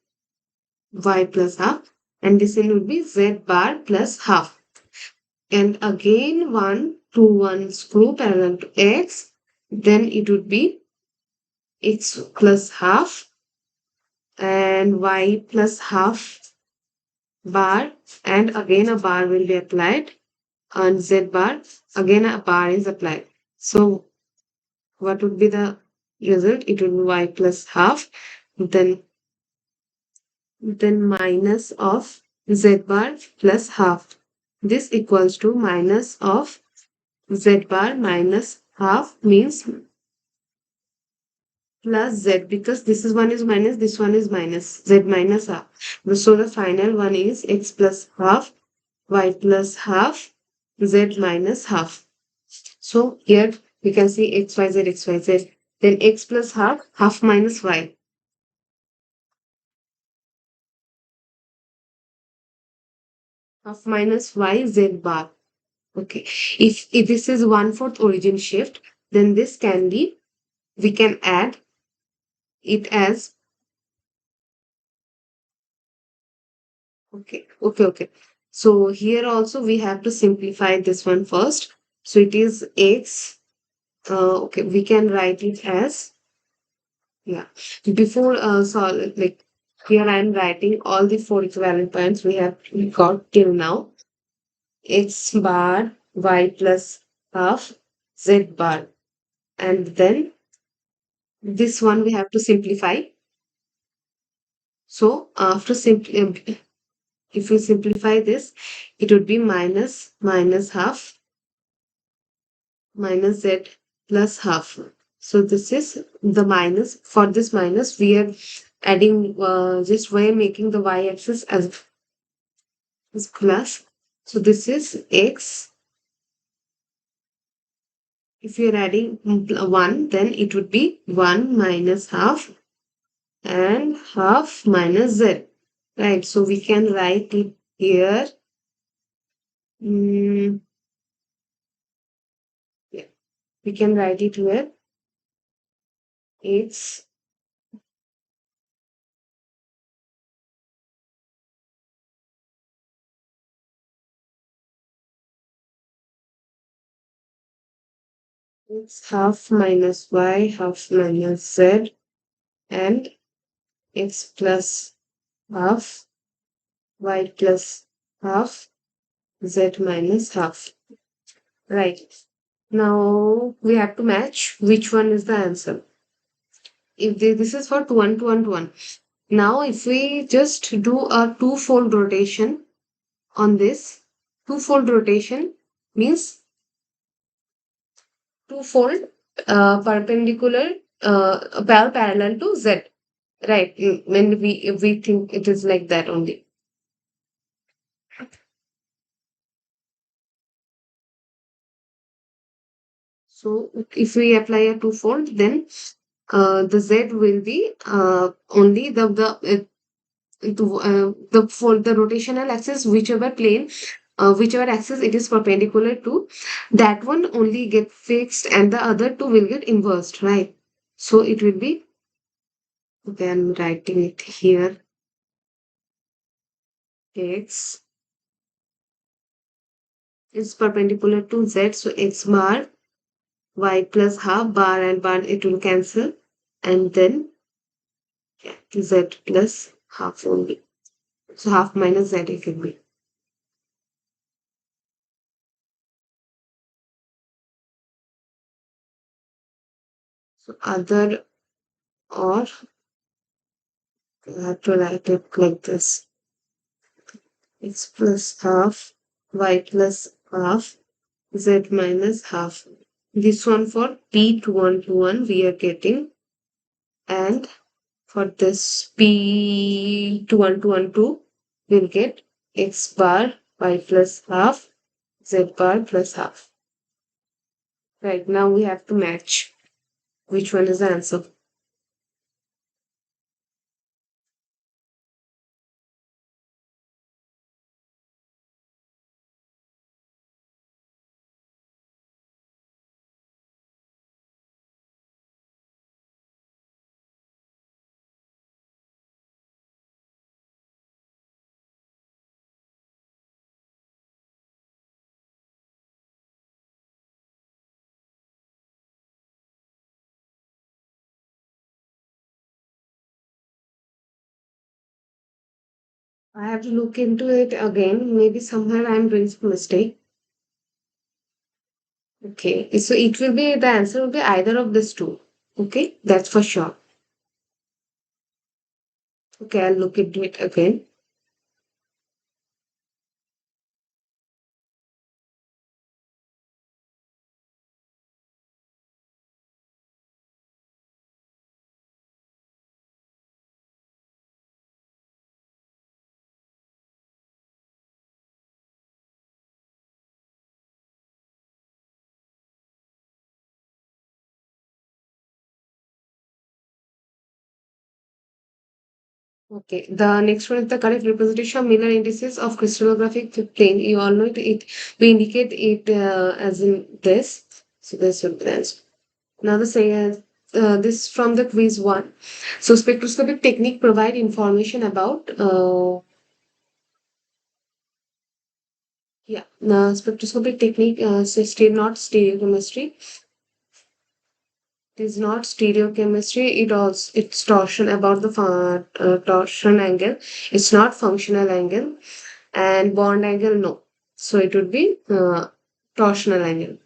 Y plus half, and this one will be Z bar plus half. and again 1 to 1 screw parallel to x, then it would be x plus half and y plus half bar, and again a bar will be applied on z bar, again a bar is applied. So what would be the result? It would be y plus half, then minus of z bar plus half. This equals to minus of z bar minus half means plus z, because this is one is minus, this one is minus, z minus half. So the final one is x plus half, y plus half, z minus half. So here we can see x, y, z, x, y, z. Then x plus half, half minus y. Half minus y, z bar. Okay. If this is 1/4 origin shift, then this can be, we can add it as, okay. So here also we have to simplify this one first. So it is x, okay, we can write it as, yeah. Before, so like here I am writing all the four equivalent points we have got till now. X bar, y plus half, z bar. And then this one we have to simplify. So after if we simplify this, it would be minus half minus z plus half. So this is the minus. For this minus, we are adding, just we are making the y-axis as plus. So this is x. If you are adding 1, then it would be 1 minus half and half minus z. Right. So we can write it here. Mm, yeah, we can write it here. It's half minus y, half minus z, and x plus half, y plus half, z minus half. Right. Now we have to match which one is the answer. If this is for 1 to 1 to 1. Now if we just do a two-fold rotation on this, two-fold rotation means two-fold, perpendicular, parallel to z. Right. When we think it is like that only. So if we apply a two-fold, then the z will be only for the rotational axis, whichever plane, whichever axis it is perpendicular to, that one only get fixed and the other two will get inversed, right? So it will be, okay, I'm writing it here, x is perpendicular to z, so x bar, y plus half, bar and bar it will cancel, and then, yeah, z plus half only. So half minus z it will be. So other, or I have to write it like this. X plus half, y plus half, z minus half. This one for P to 1 to 1 we are getting, and for this P to 1 to 1 2 we'll get x bar, y plus half, z bar plus half. Right, now we have to match which one is the answer. I have to look into it again. Maybe somewhere I'm doing some mistake. Okay, so it will be the answer will be either of these two. Okay, that's for sure. Okay, I'll look into it again. Okay, the next one is the correct representation of Miller indices of crystallographic plane. You all know it. We indicate it as in this. So this will be the answer. Now the say this from the quiz one. So spectroscopic technique provide information about yeah. Now spectroscopic technique so still not stereochemistry. It is not stereochemistry. It's torsion about the torsion angle. It's not functional angle and bond angle no. So it would be torsional angle.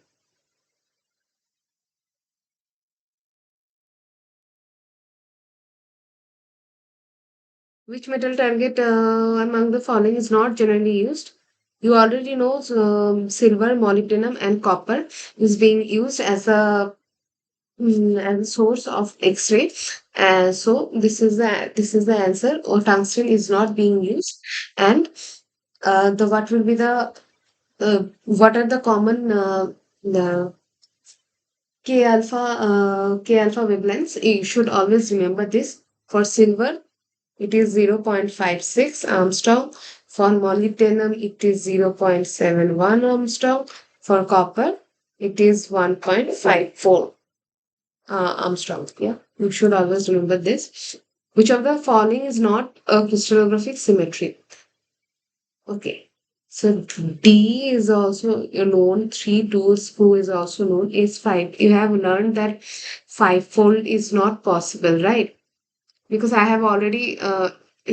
Which metal target among the following is not generally used? You already know silver, molybdenum, and copper is being used as a source of X-ray. So this is the answer. Or tungsten is not being used, and the what will be the what are the common the K alpha wavelengths? You should always remember this. For silver, it is 0.56 Armstrong. For molybdenum, it is 0.71 Armstrong. For copper, it is 1.54 Armstrong. Yeah, you should always remember this. Which of the following is not a crystallographic symmetry? Okay. So D is also known, 3 2 screw is also known, is 5. You have learned that fivefold is not possible, right? Because I have already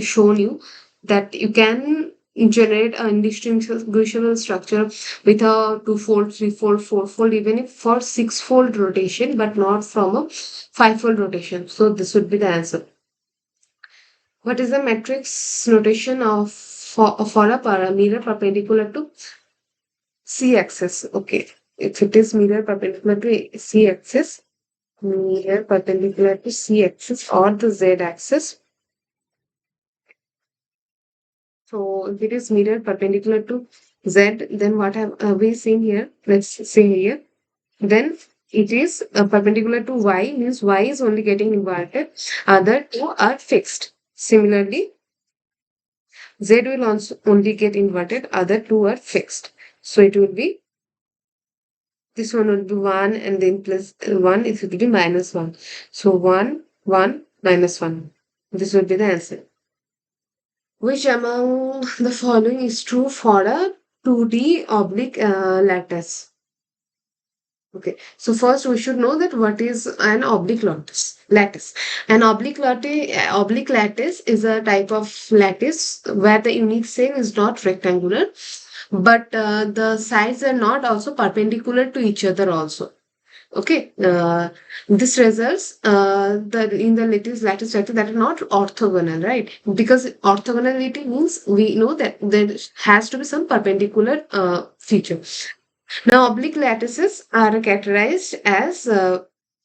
shown you that you can generate an indistinguishable structure with a twofold, threefold, fourfold, even if for sixfold rotation, but not from a fivefold rotation. So this would be the answer. What is the matrix notation of for a mirror perpendicular to C axis? Okay, if it is mirror perpendicular to C axis, mirror perpendicular to C axis or the Z axis. So if it is mirror perpendicular to Z, then what have we seen here? Let's see here. Then it is perpendicular to Y, means Y is only getting inverted. Other two are fixed. Similarly, Z will also only get inverted. Other two are fixed. So it will be this one will be 1 and then plus 1, it will be minus 1. So 1, 1, minus 1. This will be the answer. Which among the following is true for a 2D oblique lattice? Okay, so first we should know that what is an oblique lattice. Lattice. An oblique lattice is a type of lattice where the unique cell is not rectangular, but the sides are not also perpendicular to each other also. Okay, this results the in the lattice structure that are not orthogonal, right? Because orthogonality means we know that there has to be some perpendicular feature. Now, oblique lattices are characterized as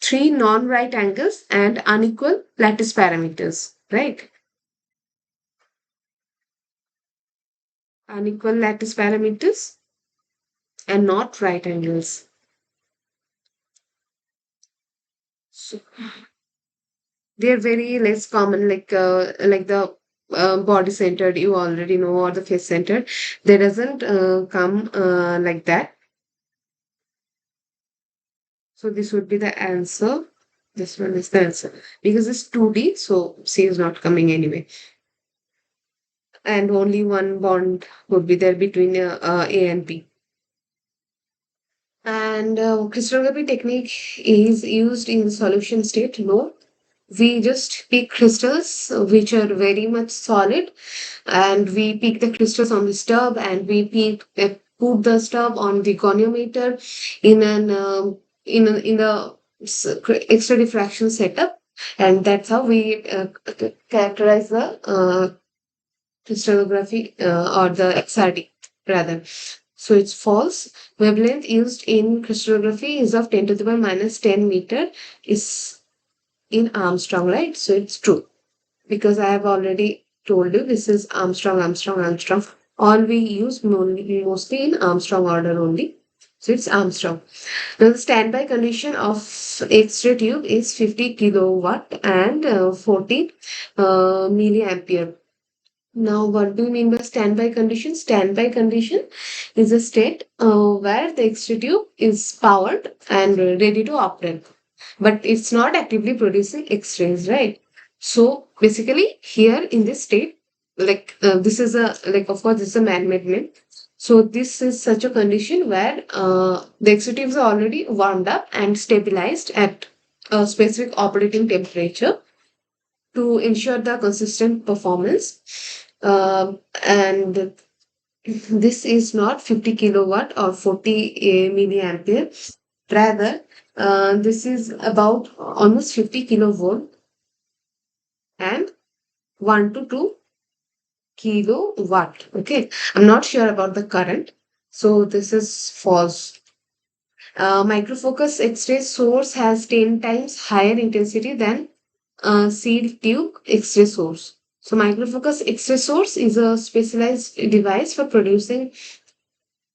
three non-right angles and unequal lattice parameters, right? Unequal lattice parameters and not right angles. So they're very less common, like the body centered you already know, or the face centered. They doesn't come like that. So this would be the answer. This one is the answer because it's 2D, so C is not coming anyway. And only one bond would be there between A and B. And crystallography technique is used in solution state. No. we just pick crystals which are very much solid, and we pick the crystals on the stub, and we put the stub on the goniometer in an in the extra diffraction setup, and that's how we characterize the crystallography, or the XRD rather. So it's false. Wavelength used in crystallography is of 10 to the power minus 10 meter is in Armstrong, right? So it's true, because I have already told you this is Armstrong, Armstrong, Armstrong. All we use mostly in Armstrong order only. So it's Armstrong. Now the standby condition of X-ray tube is 50 kilowatt and 40 milliampere. Now, what do you mean by standby condition? Standby condition is a state where the X-ray tube is powered and ready to operate, but it's not actively producing X-rays, right? So basically, here in this state, like this is a like of course this is a man-made name. So this is such a condition where the X-ray tubes are already warmed up and stabilized at a specific operating temperature to ensure the consistent performance. And this is not 50 kilowatt or 40 milliampere. Rather, this is about almost 50 kilovolt and 1 to 2 kilowatt. Okay, I'm not sure about the current. So this is false. Microfocus X-ray source has 10 times higher intensity than sealed tube X-ray source. So microfocus X-ray source is a specialized device for producing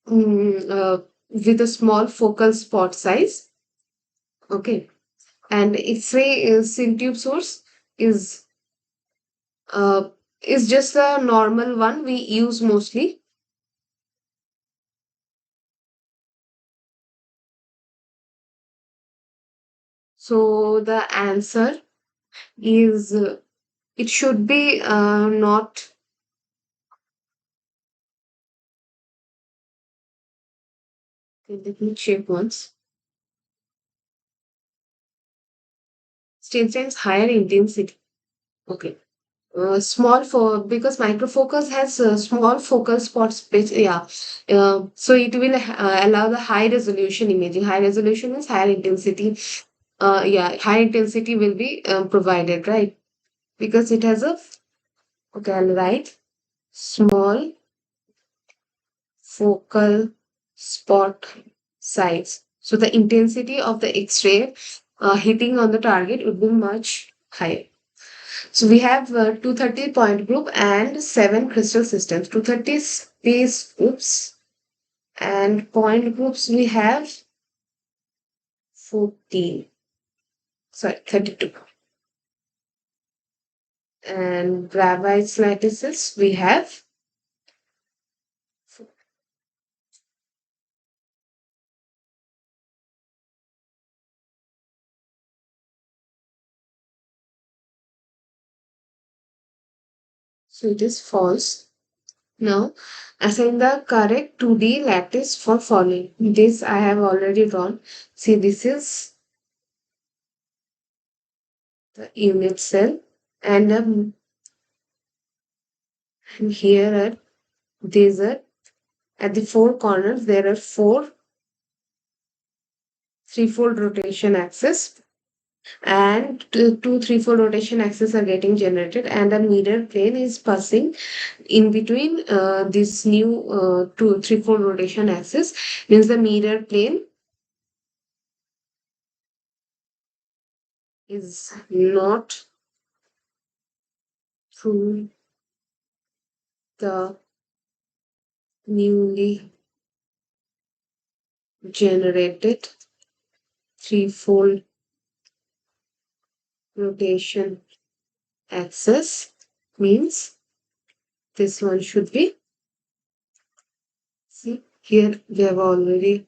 with a small focal spot size. Okay, and X-ray sealed tube source is uh, is just a normal one we use mostly. So the answer is it should be not. Okay, let me check once. Stage times higher intensity. Okay. Small for because microfocus has small focal spot space. Yeah. So it will allow the high resolution imaging. High resolution is higher intensity. Yeah, high intensity will be provided, right? Because it has a, okay, I'll write small focal spot size. So the intensity of the X-ray hitting on the target would be much higher. So we have 230 point group and 7 crystal systems. 230 space groups and point groups we have 14. Sorry, 32. And graphite lattices we have. So it is false. Now, assign the correct 2D lattice for following. This I have already drawn. See, this is the unit cell, and here are these are at the four corners. There are four threefold rotation axis, and two threefold rotation axes are getting generated, and a mirror plane is passing in between this new two threefold rotation axis. Means the mirror plane is not through the newly generated threefold rotation axis. Means this one should be, see here we have already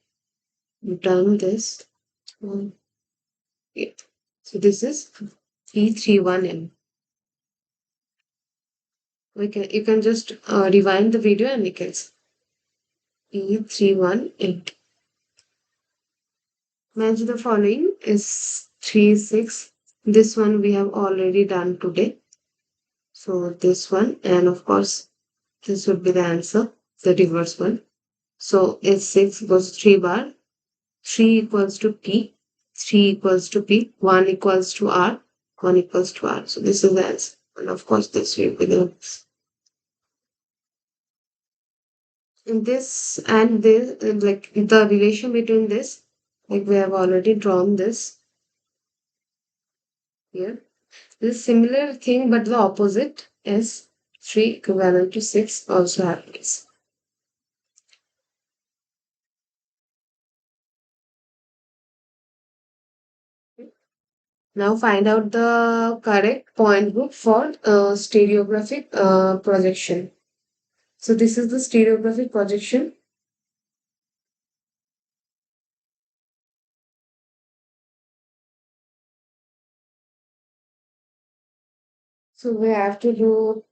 done this one. Yeah. So this is E31M. You can just rewind the video and we can see E31M. Match the following is 3, 6, This one we have already done today. So this one, and of course, this would be the answer, the reverse one. So S6 equals 3 bar, 3 equals to P, 3 equals to P, 1 equals to R, 1 equals to R. So this is the answer. And of course, this will be the in this and this, like the relation between this, like we have already drawn this here. This similar thing, but the opposite is 3 equivalent to 6 also happens. Now find out the correct point group for stereographic projection. So this is the stereographic projection. So we have to do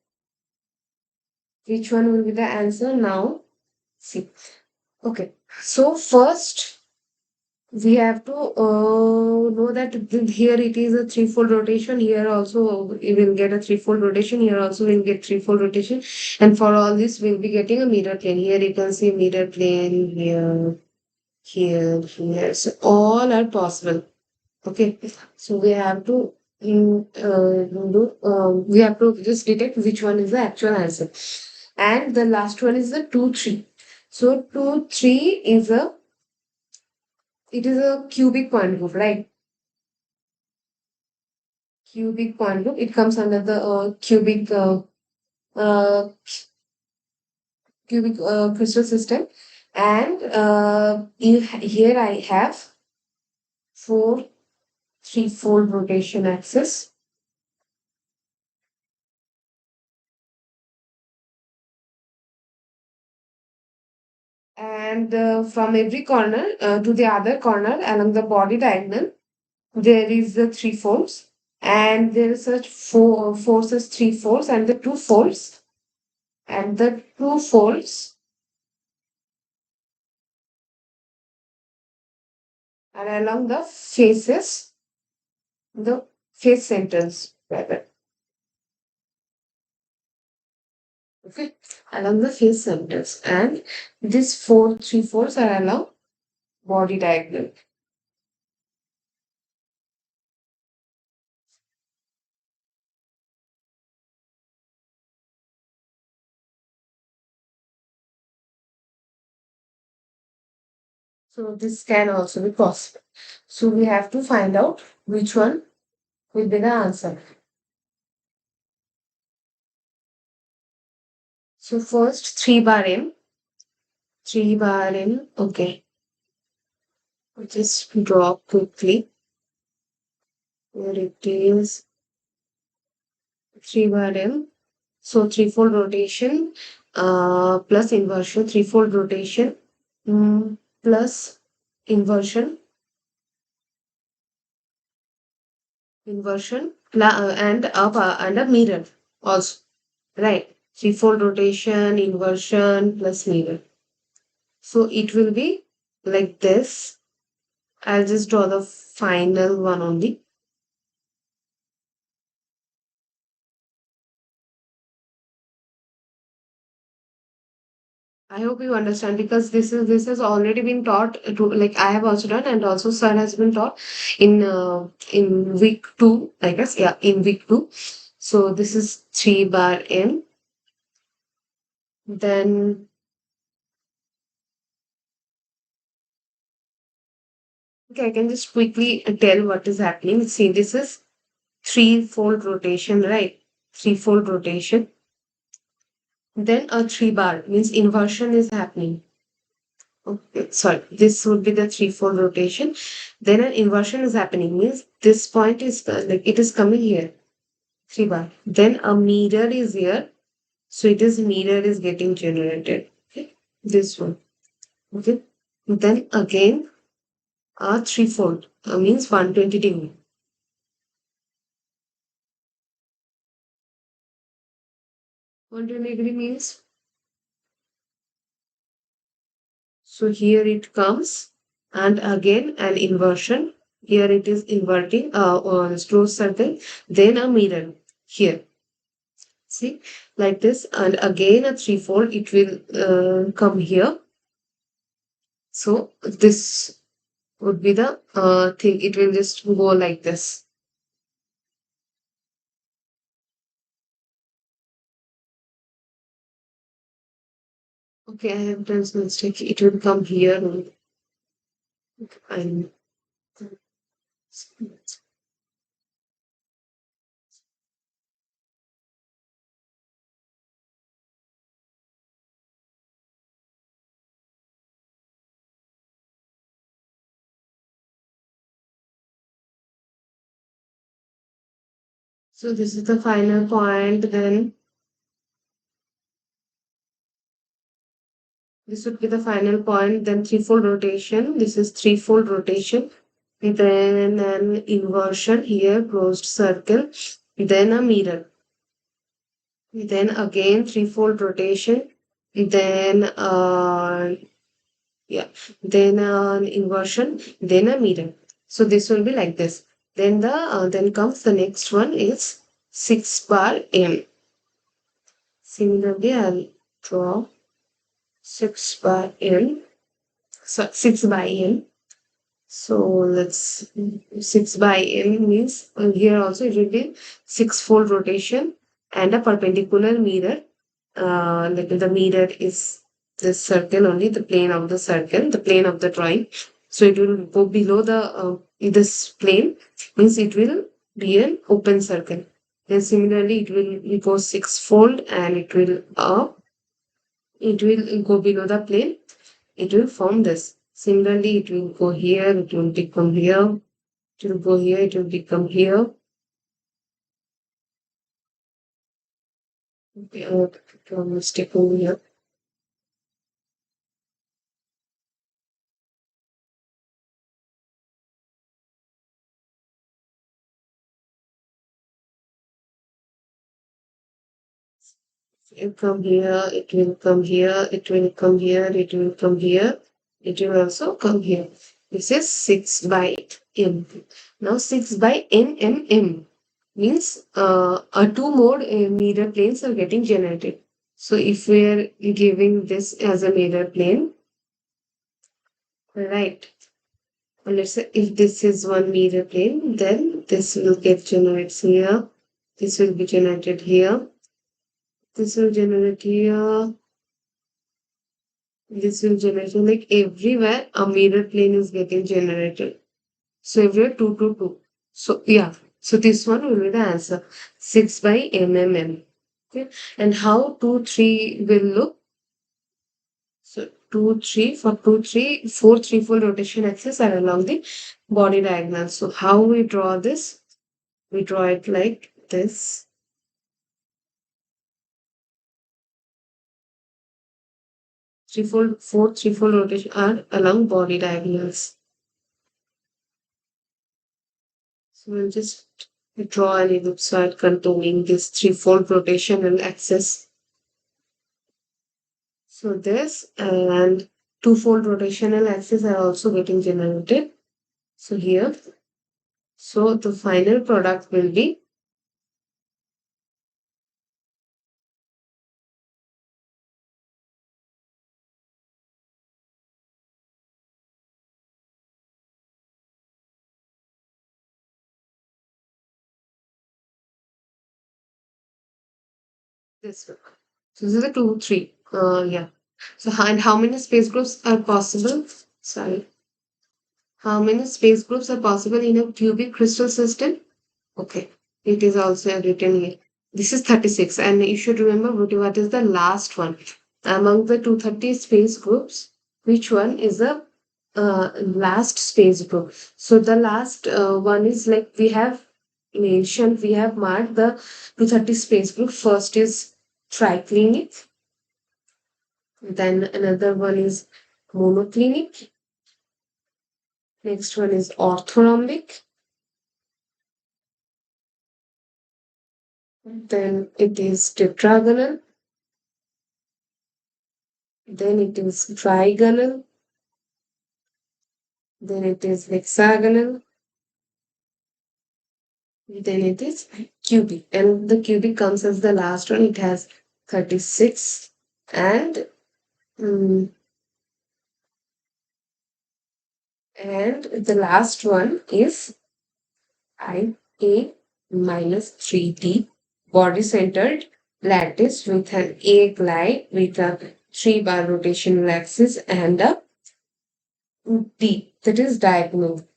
which one will be the answer now. See. Okay. So first we have to know that here it is a threefold rotation. Here also we will get a threefold rotation. Here also we'll get threefold rotation. And for all this, we'll be getting a mirror plane. Here you can see mirror plane here, here. So all are possible. Okay. So we have to we have to just detect which one is the actual answer. And the last one is the 2, 3. So 2, 3 is a cubic point group, right? Cubic point group. It comes under the uh, cubic crystal system, and here I have four threefold rotation axis, and from every corner to the other corner along the body diagonal, there is the three folds, and there is such four forces, three folds, and the two folds, and the two folds are along the faces, the face centers rather. Okay, along the face centers, and these three folds are along body diagonal. So this can also be possible. So we have to find out which one will be the answer. So first 3 bar M, 3 bar M. Okay, just draw quickly. Here it is 3 bar M. So threefold rotation plus inversion, threefold rotation plus inversion, and up and a mirror also, right? Threefold rotation, inversion plus mirror. So it will be like this. I'll just draw the final one only. I hope you understand, because this has already been taught to, like I have also done, and also sir has been taught in week 2, I guess. Yeah, in week 2. So this is 3 bar M. Then okay, I can just quickly tell what is happening. See, this is threefold rotation, right? Threefold rotation. Then a 3 bar means inversion is happening. Okay, sorry, this would be the threefold rotation. Then an inversion is happening, means this point is like it is coming here, 3 bar. Then a mirror is here, so it is mirror is getting generated. Okay, this one. Okay, then again a threefold means 120 degree. 120 degree means, so here it comes, and again an inversion. Here it is inverting or closed circle, then a mirror here. See, like this, and again a threefold, it will come here. So this would be the thing. It will just go like this. Okay, I have done some mistake. It will come here and so this is the final point. Then this would be the final point. Then threefold rotation. This is threefold rotation. Then an inversion here, closed circle. Then a mirror. Then again threefold rotation. Then yeah, then an inversion. Then a mirror. So this will be like this. Then comes the next one is 6 bar M. Similarly, I'll draw 6 bar M. So 6 by M. So let's 6 by M means here also it will be six-fold rotation and a perpendicular mirror. Like the mirror is this circle only, the plane of the circle, the plane of the drawing. So it will go below the this plane, means it will be an open circle. Then similarly it will go six-fold and it will go below the plane, it will form this. Similarly, it will go here, it will become here, it will go here, it will become here. Okay, mistake over here. It will come here, it will come here, it will come here, it will come here, it will also come here. This is 6 by M. Now 6 by NMM means a two mode mirror planes are getting generated. So if we are giving this as a mirror plane, right? Let's say if this is one mirror plane, then this will get generated here. This will be generated here. This will generate here. This will generate like everywhere a mirror plane is getting generated. So everywhere 2, 2, 2. So yeah. So this one will be the answer. 6 by MMM. Okay. And how 2, 3 will look? So 2, 3 for 2, 3, 4, 3, 4 rotation axis are along the body diagonal. So how we draw this? We draw it like this. Threefold, four threefold rotation are along body diagonals. So we'll just draw an ellipsoid containing this threefold rotational axis. So this and twofold rotational axis are also getting generated. So here, so the final product will be this one. So this is the 2, 3. Yeah. So and how many space groups are possible? Sorry. How many space groups are possible in a cubic crystal system? Okay. It is also written here. This is 36, and you should remember what is the last one. Among the 230 space groups, which one is the last space group? So the last one is like we have mentioned, we have marked the 230 space group. First is triclinic, then another one is monoclinic, next one is orthorhombic, then it is tetragonal, then it is trigonal, then it is hexagonal, Then it is cubic, and the cubic comes as the last one. It has 36, and mm, the last one is IA minus 3D, body centered lattice with an A glide with a 3 bar rotational axis and a D that is diagonal.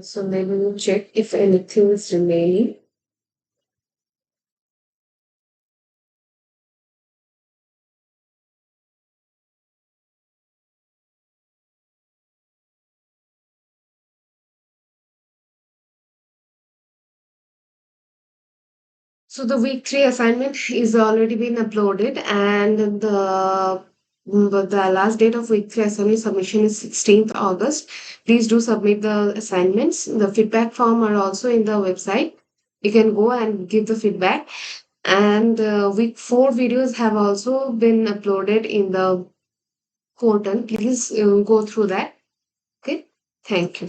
So then we will check if anything is remaining. So the week 3 assignment is already been uploaded, and the last date of week 3 assignment submission is 16th August. Please do submit the assignments. The feedback form are also in the website. You can go and give the feedback. And week 4 videos have also been uploaded in the portal. Please go through that. Okay. Thank you.